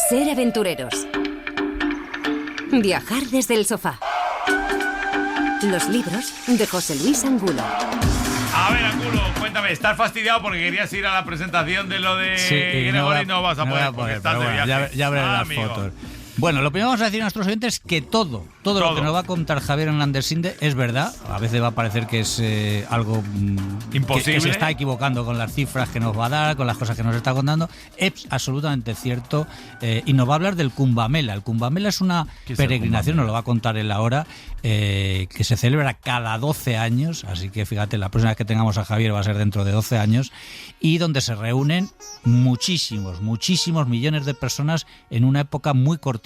Ser Aventureros. Viajar desde el sofá. Los libros de José Luis Angulo. A ver, Angulo, cuéntame, ¿estás fastidiado porque querías ir a la presentación de lo de Gregory y no vas a poder porque estás de viaje? Ya veré las fotos. Bueno, lo primero que vamos a decir a nuestros oyentes es que todo lo que nos va a contar Javier Hernández Sinde es verdad. A veces va a parecer que es algo imposible, que se está equivocando con las cifras que nos va a dar, con las cosas que nos está contando. Es absolutamente cierto, y nos va a hablar del Kumbamela. El Kumbamela es una peregrinación, nos lo va a contar él ahora, que se celebra cada 12 años, así que fíjate, la próxima vez que tengamos a Javier va a ser dentro de 12 años, y donde se reúnen muchísimos millones de personas en una época muy cortita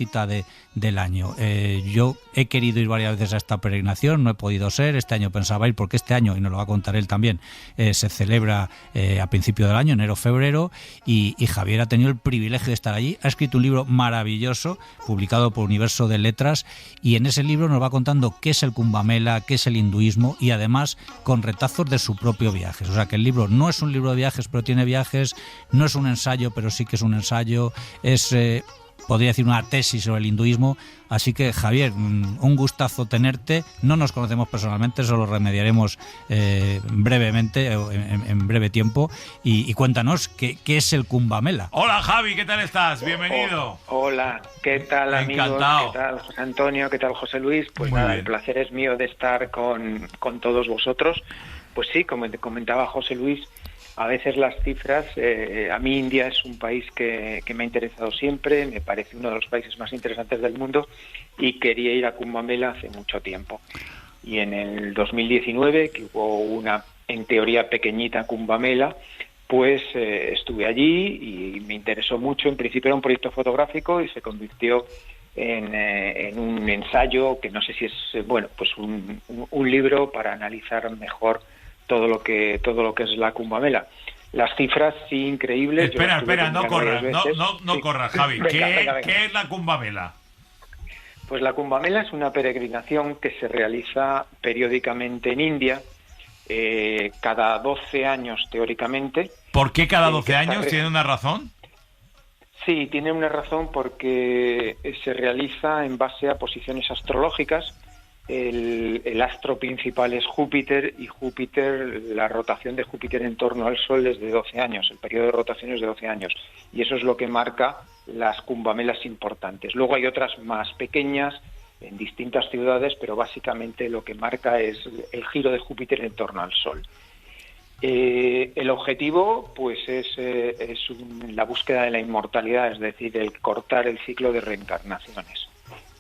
del año. Yo he querido ir varias veces a esta peregrinación, no he podido ser, este año pensaba ir porque este año, y nos lo va a contar él también, se celebra a principio del año, enero-febrero, y Javier ha tenido el privilegio de estar allí. Ha escrito un libro maravilloso, publicado por Universo de Letras, y en ese libro nos va contando qué es el Kumbamela, qué es el hinduismo, y además con retazos de su propio viaje. O sea que el libro no es un libro de viajes, pero tiene viajes, no es un ensayo, pero sí que es un ensayo, es... podría decir una tesis sobre el hinduismo. Así que, Javier, un gustazo tenerte. No nos conocemos personalmente, eso lo remediaremos brevemente, en breve tiempo. Y cuéntanos, ¿qué es el Kumbamela? Hola, Javi, ¿qué tal estás? Bienvenido. Hola, ¿qué tal, amigos? Encantado. ¿Qué tal, José Antonio? ¿Qué tal, José Luis? Pues muy nada, bien. El placer es mío de estar con todos vosotros. Pues sí, como te comentaba José Luis, a veces las cifras, a mí India es un país que me ha interesado siempre, me parece uno de los países más interesantes del mundo y quería ir a Kumbamela hace mucho tiempo. Y en el 2019, que hubo una, en teoría, pequeñita Kumbamela, pues estuve allí y me interesó mucho. En principio era un proyecto fotográfico y se convirtió en un ensayo que no sé si es, bueno, pues un libro para analizar mejor todo lo que es la Kumbamela. Las cifras sí increíbles. Espera, no corras, sí. corras, Javi. Venga. ¿Qué es la Kumbamela? Pues la Kumbamela es una peregrinación que se realiza periódicamente en India, cada 12 años teóricamente. ¿Por qué cada 12 años? ¿Tiene una razón? Sí, tiene una razón porque se realiza en base a posiciones astrológicas. El astro principal es Júpiter, y Júpiter, la rotación de Júpiter en torno al Sol es de 12 años, el periodo de rotación es de 12 años, y eso es lo que marca las Kumbamelas importantes. Luego hay otras más pequeñas en distintas ciudades, pero básicamente lo que marca es el giro de Júpiter en torno al Sol. El objetivo pues es la búsqueda de la inmortalidad, es decir, el cortar el ciclo de reencarnaciones.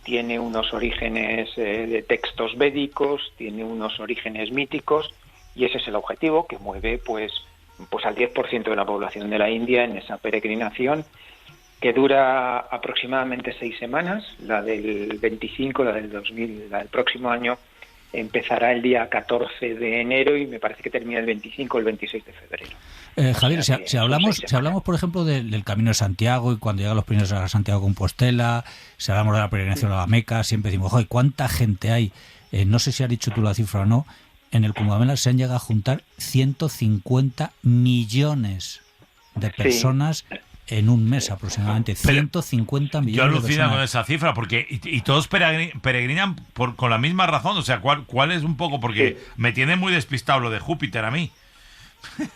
Tiene unos orígenes de textos védicos, tiene unos orígenes míticos, y ese es el objetivo que mueve pues al 10% de la población de la India en esa peregrinación, que dura aproximadamente 6 semanas. La del 25, la del 2000, la del próximo año empezará el día 14 de enero y me parece que termina el 25 o el 26 de febrero. Javier, si hablamos, por ejemplo, del Camino de Santiago, y cuando llegan los primeros a Santiago de Compostela, si hablamos de la peregrinación a la Meca, siempre decimos, ¡joder, cuánta gente hay! No sé si has dicho tú la cifra o no, en el Cumbamela se han llegado a juntar 150 millones de personas en un mes aproximadamente. 150 millones de personas. Yo alucino con esa cifra, porque y todos peregrinan con la misma razón. O sea, ¿cuál es un poco? Porque me tiene muy despistado lo de Júpiter a mí.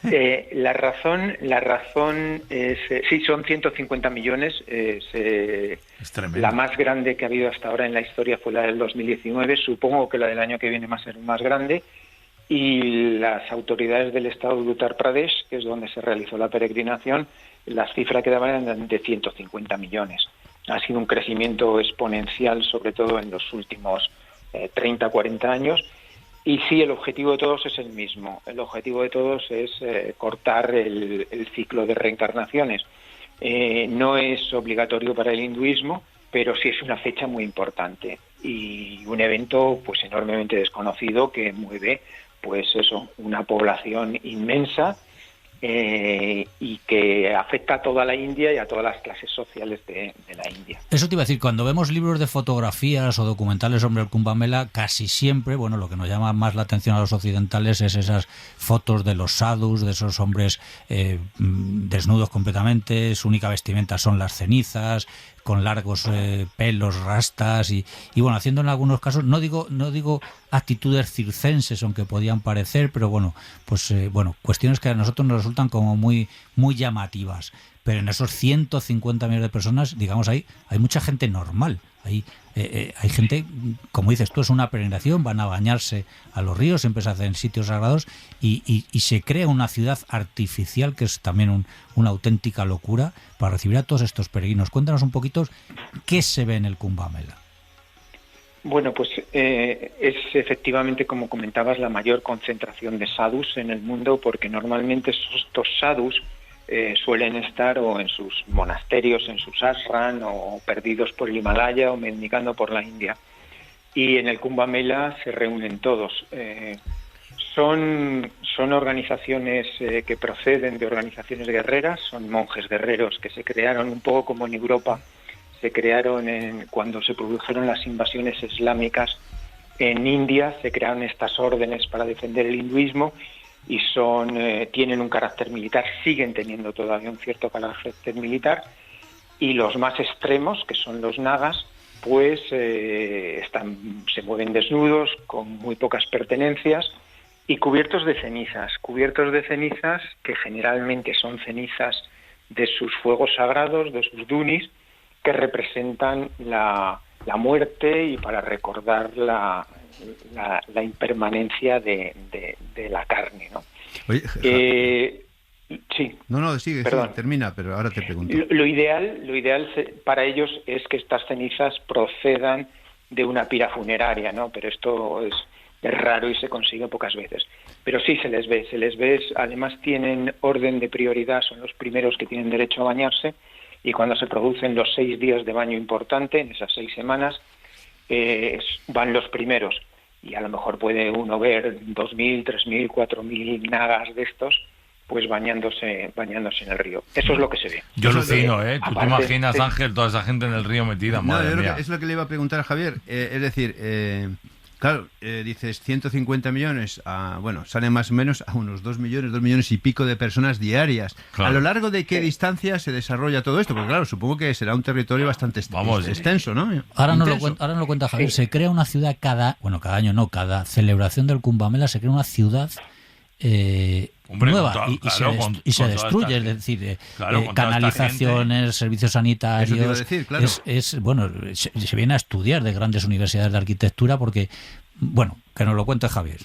La razón es, sí, son 150 millones. Es tremendo. La más grande que ha habido hasta ahora en la historia fue la del 2019. Supongo que la del año que viene va a ser más grande. Y las autoridades del estado de Uttar Pradesh, que es donde se realizó la peregrinación, las cifras que daban eran de 150 millones. Ha sido un crecimiento exponencial, sobre todo en los últimos 30, 40 años. Y sí, el objetivo de todos es el mismo. El objetivo de todos es cortar el ciclo de reencarnaciones. No es obligatorio para el hinduismo, pero sí es una fecha muy importante y un evento pues enormemente desconocido que mueve pues eso, una población inmensa y que afecta a toda la India y a todas las clases sociales de la India. Eso te iba a decir, cuando vemos libros de fotografías o documentales sobre el Kumbhamela, casi siempre, bueno, lo que nos llama más la atención a los occidentales es esas fotos de los sadhus, de esos hombres desnudos completamente, su única vestimenta son las cenizas, con largos pelos, rastas y bueno, haciendo en algunos casos, no digo actitudes circenses, aunque podían parecer, pero bueno, pues cuestiones que a nosotros nos resultan como muy llamativas. Pero en esos 150 millones de personas, digamos, hay mucha gente normal. Hay gente, como dices tú, es una peregrinación, van a bañarse a los ríos, siempre se hace en sitios sagrados y se crea una ciudad artificial que es también una auténtica locura para recibir a todos estos peregrinos. Cuéntanos un poquito qué se ve en el Kumbhamela. Bueno, pues es efectivamente, como comentabas, la mayor concentración de sadhus en el mundo, porque normalmente estos sadhus suelen estar o en sus monasterios, en sus ashram, o perdidos por el Himalaya o mendigando por la India. Y en el Kumbhamela se reúnen todos. Son organizaciones que proceden de organizaciones guerreras, son monjes guerreros que se crearon un poco como en Europa, se crearon cuando se produjeron las invasiones islámicas en India, se crearon estas órdenes para defender el hinduismo y tienen un carácter militar, siguen teniendo todavía un cierto carácter militar, y los más extremos, que son los nagas, pues se mueven desnudos, con muy pocas pertenencias y cubiertos de cenizas que generalmente son cenizas de sus fuegos sagrados, de sus dunis, que representan la muerte y para recordar la impermanencia de la carne, ¿no? Oye, sí. No, sigue, termina, pero ahora te pregunto. Lo ideal para ellos es que estas cenizas procedan de una pira funeraria, ¿no? Pero esto es raro y se consigue pocas veces. Pero sí se les ve, además tienen orden de prioridad, son los primeros que tienen derecho a bañarse, y cuando se producen los 6 días de baño importante, en esas 6 semanas, van los primeros. Y a lo mejor puede uno ver 2.000, 3.000, 4.000 nagas de estos, pues bañándose en el río. Eso es lo que se ve. Yo alucino, ¿eh? ¿Tú te imaginas, Ángel, toda esa gente en el río metida? Madre mía. Es lo que le iba a preguntar a Javier. Es decir, claro, dices 150 millones, salen más o menos a unos 2 millones y pico de personas diarias. Claro. ¿A lo largo de qué distancia se desarrolla todo esto? Porque claro, supongo que será un territorio bastante extenso, ¿no? Ahora no lo cuenta Javier. Se crea una ciudad cada celebración del Kumbhamela se crea una ciudad nueva y se destruye, es decir, canalizaciones, servicios sanitarios. Decir, claro. Se viene a estudiar de grandes universidades de arquitectura porque, que nos lo cuente Javier.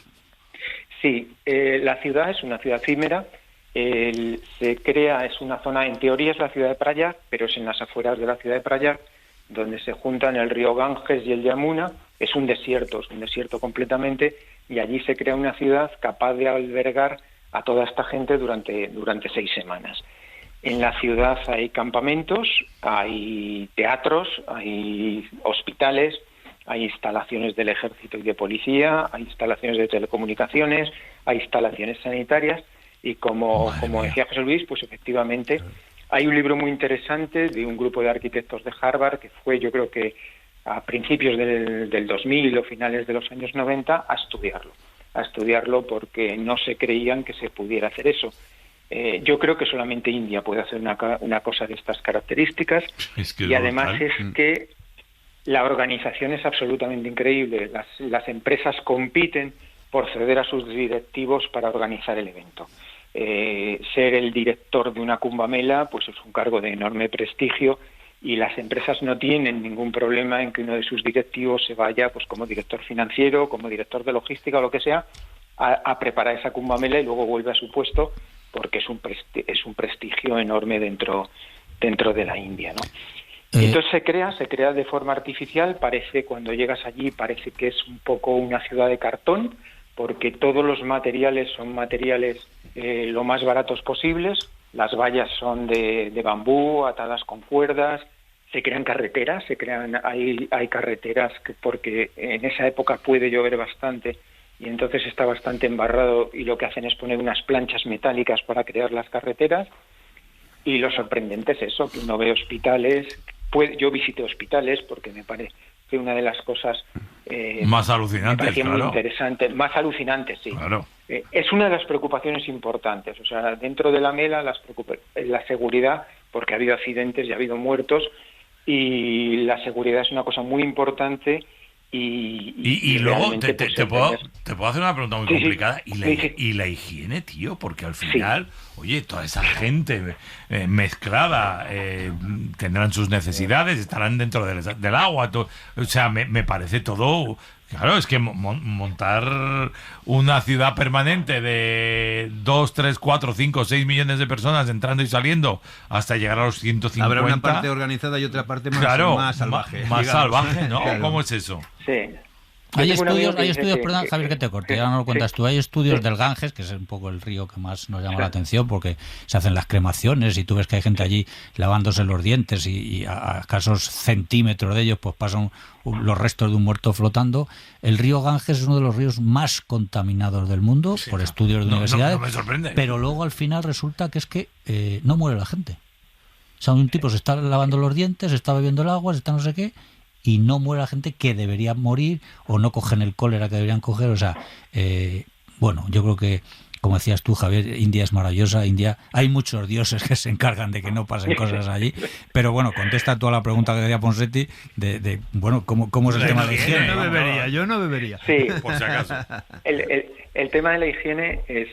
Sí, la ciudad es una ciudad efímera, se crea, es una zona, en teoría es la ciudad de Prayag, pero es en las afueras de la ciudad de Prayag, donde se juntan el río Ganges y el Yamuna. Es un desierto completamente, y allí se crea una ciudad capaz de albergar a toda esta gente durante 6 semanas. En la ciudad hay campamentos, hay teatros, hay hospitales, hay instalaciones del ejército y de policía, hay instalaciones de telecomunicaciones, hay instalaciones sanitarias, y como decía José Luis, pues efectivamente hay un libro muy interesante de un grupo de arquitectos de Harvard que fue, yo creo que a principios del 2000 o finales de los años 90, a estudiarlo. a estudiarlo porque no se creían que se pudiera hacer eso. Yo creo que solamente India puede hacer una cosa de estas características, y además es que la organización es absolutamente increíble. Las empresas compiten por ceder a sus directivos para organizar el evento. Ser el director de una Kumbh Mela pues es un cargo de enorme prestigio, y las empresas no tienen ningún problema en que uno de sus directivos se vaya pues como director financiero, como director de logística o lo que sea, a preparar esa Kumbh Mela y luego vuelve a su puesto, porque es un prestigio enorme dentro de la India, ¿no? Entonces se crea de forma artificial. Parece, cuando llegas allí, parece que es un poco una ciudad de cartón, porque todos los materiales son materiales lo más baratos posibles. Las vallas son de bambú, atadas con cuerdas. Se crean carreteras, hay carreteras porque en esa época puede llover bastante y entonces está bastante embarrado, y lo que hacen es poner unas planchas metálicas para crear las carreteras. Y lo sorprendente es eso, que uno ve hospitales. Yo visité hospitales porque me parece una de las cosas más alucinantes, claro. Muy interesante, más alucinantes, sí. Claro. Es una de las preocupaciones importantes. O sea, dentro de la Mela la seguridad, porque ha habido accidentes y ha habido muertos, y la seguridad es una cosa muy importante. Y luego te puedo hacer una pregunta muy complicada. ¿Y la higiene, tío? Porque al final, oye, toda esa gente mezclada tendrán sus necesidades, estarán dentro del agua. O sea, me parece todo... Claro, es que montar una ciudad permanente de 2, 3, 4, 5, 6 millones de personas entrando y saliendo hasta llegar a los 150... Habrá una parte organizada y otra parte más salvaje. Más salvaje, ¿no? Claro. ¿Cómo es eso? Sí. Hay estudios, perdón, Javier, que te corte, ya no lo cuentas tú. Hay estudios del Ganges, que es un poco el río que más nos llama la atención, porque se hacen las cremaciones y tú ves que hay gente allí lavándose los dientes y a escasos centímetros de ellos pues pasan los restos de un muerto flotando. El río Ganges es uno de los ríos más contaminados del mundo por estudios de universidades, no me sorprende. Pero luego al final resulta que es que no muere la gente. O sea, un tipo se está lavando los dientes, se está bebiendo el agua, se está no sé qué, y no muere la gente que debería morir, o no cogen el cólera que deberían coger. O sea, bueno, yo creo que, como decías tú, Javier, India es maravillosa. India, hay muchos dioses que se encargan de que no pasen cosas allí. Pero bueno, contesta tú a la pregunta que decía Ponseti bueno, ¿cómo es el tema de la higiene? Yo no bebería. Sí, por si acaso. El tema de la higiene es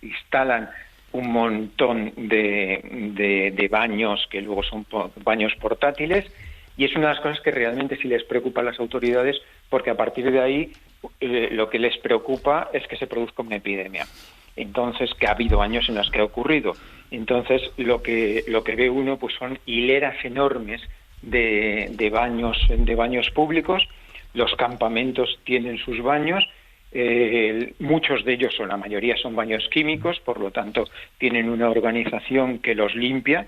instalan un montón de baños que luego son baños portátiles. Y es una de las cosas que realmente sí les preocupa a las autoridades, porque a partir de ahí lo que les preocupa es que se produzca una epidemia. Entonces, que ha habido años en los que ha ocurrido. Entonces, lo que ve uno pues son hileras enormes de baños públicos. Los campamentos tienen sus baños. Muchos de ellos, o la mayoría, son baños químicos, por lo tanto, tienen una organización que los limpia.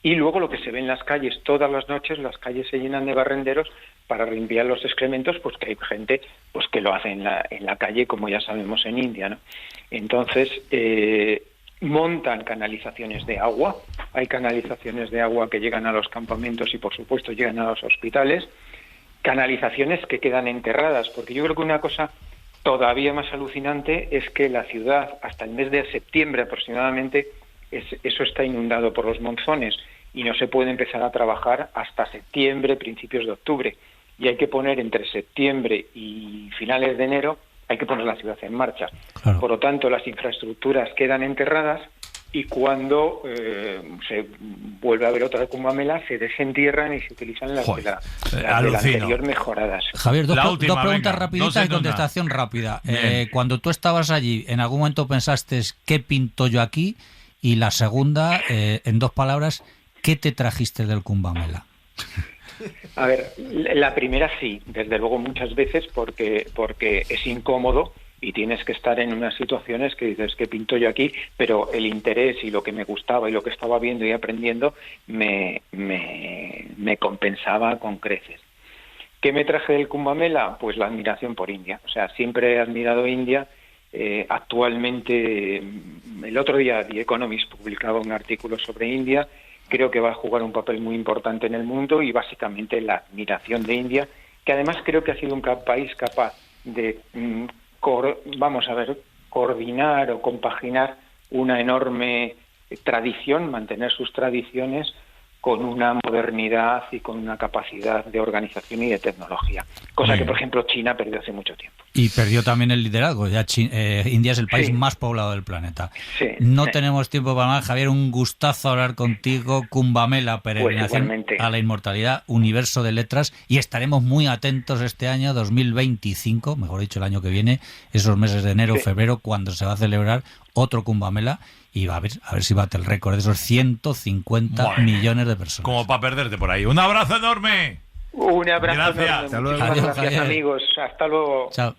Y luego lo que se ve en las calles, todas las noches las calles se llenan de barrenderos para limpiar los excrementos, pues que hay gente pues que lo hace en la calle, como ya sabemos en India, ¿no? Entonces montan canalizaciones de agua. Hay canalizaciones de agua que llegan a los campamentos y por supuesto llegan a los hospitales. Canalizaciones que quedan enterradas, porque yo creo que una cosa todavía más alucinante es que la ciudad, hasta el mes de septiembre aproximadamente, eso está inundado por los monzones y no se puede empezar a trabajar hasta septiembre, principios de octubre. Y hay que poner entre septiembre y finales de enero, hay que poner la ciudad en marcha. Claro. Por lo tanto, las infraestructuras quedan enterradas y cuando se vuelve a ver otra Kumbh Mela, se desentierran y se utilizan las de la anterior mejoradas. Javier, dos preguntas rapiditas y contestación rápida. Cuando tú estabas allí, ¿en algún momento pensaste qué pinto yo aquí? Y la segunda, en 2 palabras, ¿qué te trajiste del Kumbh Mela? A ver, la primera sí, desde luego muchas veces, porque es incómodo y tienes que estar en unas situaciones que dices, ¿qué pinto yo aquí? Pero el interés y lo que me gustaba y lo que estaba viendo y aprendiendo me compensaba con creces. ¿Qué me traje del Kumbh Mela? Pues la admiración por India. O sea, siempre he admirado India. Actualmente, el otro día The Economist publicaba un artículo sobre India. Creo que va a jugar un papel muy importante en el mundo y básicamente la admiración de India, que además creo que ha sido un país capaz de coordinar o compaginar una enorme tradición, mantener sus tradiciones con una modernidad y con una capacidad de organización y de tecnología, cosa que, por ejemplo, China perdió hace mucho tiempo. Y perdió también el liderazgo. Ya India es el país más poblado del planeta. No tenemos tiempo para más, Javier. Un gustazo hablar contigo. Kumbh Mela, peregrinación a la inmortalidad, universo de letras. Y estaremos muy atentos este año 2025, mejor dicho, el año que viene, esos meses de enero, febrero, cuando se va a celebrar otro Kumbh Mela. Y a ver si bate el récord de esos 150 millones de personas. Como para perderte por ahí. ¡Un abrazo enorme! Un abrazo enorme. Hasta luego. Gracias, amigos. Hasta luego. Chao.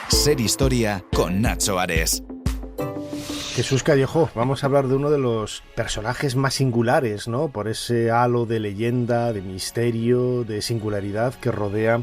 Ser Historia con Nacho Ares. Jesús Callejo, vamos a hablar de uno de los personajes más singulares, ¿no? Por ese halo de leyenda, de misterio, de singularidad que rodea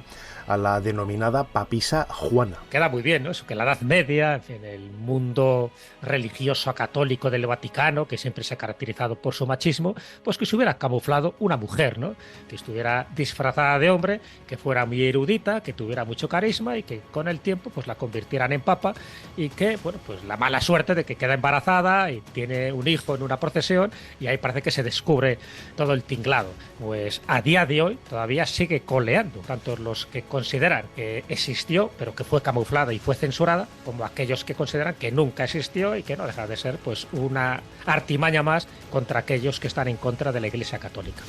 a la denominada papisa Juana. Queda muy bien, ¿no? Eso que en la Edad Media, en fin, el mundo religioso católico del Vaticano, que siempre se ha caracterizado por su machismo, pues que se hubiera camuflado una mujer, ¿no? Que estuviera disfrazada de hombre, que fuera muy erudita, que tuviera mucho carisma y que con el tiempo pues la convirtieran en papa y que, bueno, pues la mala suerte de que queda embarazada y tiene un hijo en una procesión y ahí parece que se descubre todo el tinglado. Pues a día de hoy todavía sigue coleando, tanto los que consideran que existió pero que fue camuflada y fue censurada, como aquellos que consideran que nunca existió y que no deja de ser pues una artimaña más contra aquellos que están en contra de la Iglesia Católica.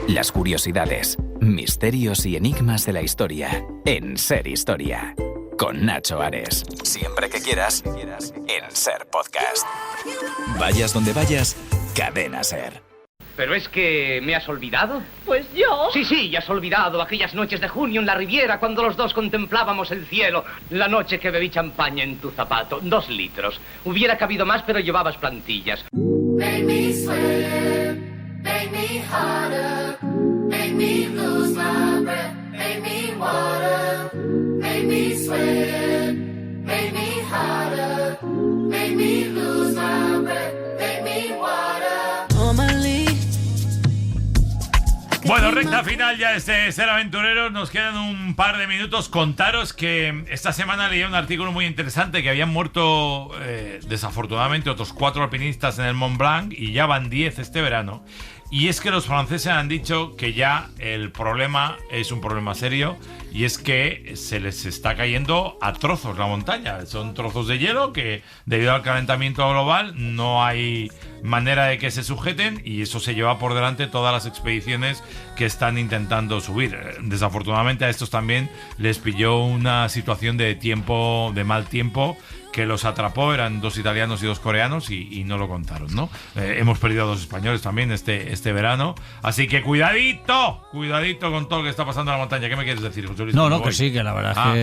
Las curiosidades, misterios y enigmas de la historia en Ser Historia con Nacho Ares. Siempre que quieras en Ser Podcast. Vayas donde vayas, Cadena Ser. ¿Pero es que me has olvidado? Pues yo. Sí, ya has olvidado aquellas noches de junio en la Riviera cuando los dos contemplábamos el cielo. La noche que bebí champaña en tu zapato, 2 litros. Hubiera cabido más, pero llevabas plantillas. Make me sweat, make me harder, make me lose my breath, make me water, make me sweat, make me harder, make me lose my breath, make me water. Bueno, recta final ya de Ser Aventureros. Nos quedan un par de minutos. Contaros que esta semana leí un artículo muy interesante, que habían muerto desafortunadamente otros 4 alpinistas en el Mont Blanc y ya van 10 este verano. Y es que los franceses han dicho que ya el problema es un problema serio, y es que se les está cayendo a trozos la montaña. Son trozos de hielo que, debido al calentamiento global, no hay manera de que se sujeten, y eso se lleva por delante todas las expediciones que están intentando subir. Desafortunadamente a estos también les pilló una situación de mal tiempo, que los atrapó. Eran 2 italianos y 2 coreanos y no lo contaron, ¿no? Hemos perdido a 2 españoles también este verano, así que cuidadito con todo lo que está pasando en la montaña. ¿Qué me quieres decir, José Luis? No, que sí, que la verdad es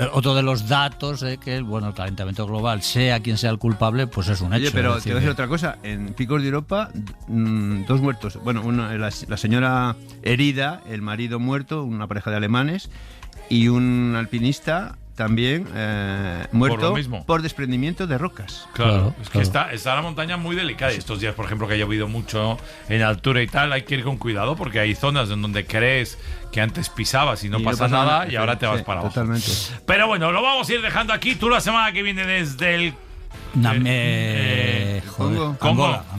que otro de los datos de que el calentamiento global, sea quien sea el culpable, pues es un hecho. Oye, pero te voy a decir otra cosa. En Picos de Europa, 2 muertos. Bueno, la señora herida, el marido muerto, una pareja de alemanes, y un alpinista también muerto por desprendimiento de rocas. Claro, es que está la montaña muy delicada. Y estos días, por ejemplo, que ha llovido mucho en altura y tal, hay que ir con cuidado, porque hay zonas en donde crees que antes pisabas y no pasa nada, y ahora te vas para abajo. Totalmente. Pero bueno, lo vamos a ir dejando aquí. Tú la semana que viene desde el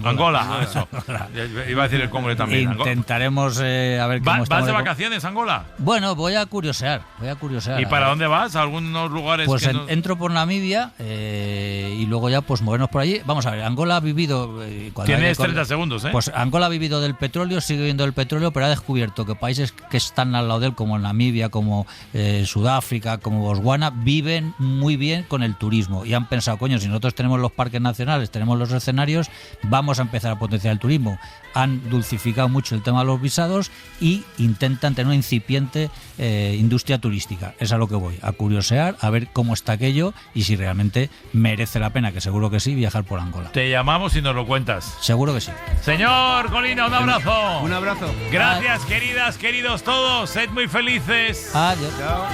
Angola. Eso. Iba a decir el Congo también. Intentaremos a ver cómo ¿Vas de vacaciones, Angola? Bueno, voy a curiosear. ¿Y para dónde vas? ¿A algunos lugares? Pues entro por Namibia y y luego ya pues movernos por allí. Vamos a ver, Angola ha vivido... Tienes 30 segundos, ¿eh? Pues Angola ha vivido del petróleo, sigue viviendo del petróleo, pero ha descubierto que países que están al lado de él, como Namibia, como Sudáfrica, como Botswana, viven muy bien con el turismo. Y han pensado, coño, si nosotros tenemos los parques nacionales, tenemos los escenarios, vamos a empezar a potenciar el turismo. Han dulcificado mucho el tema de los visados y intentan tener una incipiente industria turística. Es a lo que voy, a curiosear, a ver cómo está aquello y si realmente merece la pena, que seguro que sí, viajar por Angola. Te llamamos y nos lo cuentas. Seguro que sí. Señor Colina, un abrazo. Un abrazo. Gracias, queridas, queridos todos. Sed muy felices. Adiós. Chao.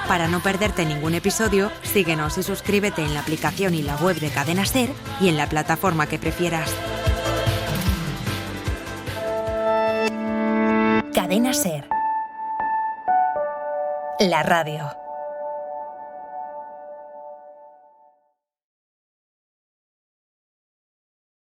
Para no perderte ningún episodio, síguenos y suscríbete en la aplicación y la web de Cadena SER y en la plataforma que prefieras. Cadena SER. La radio.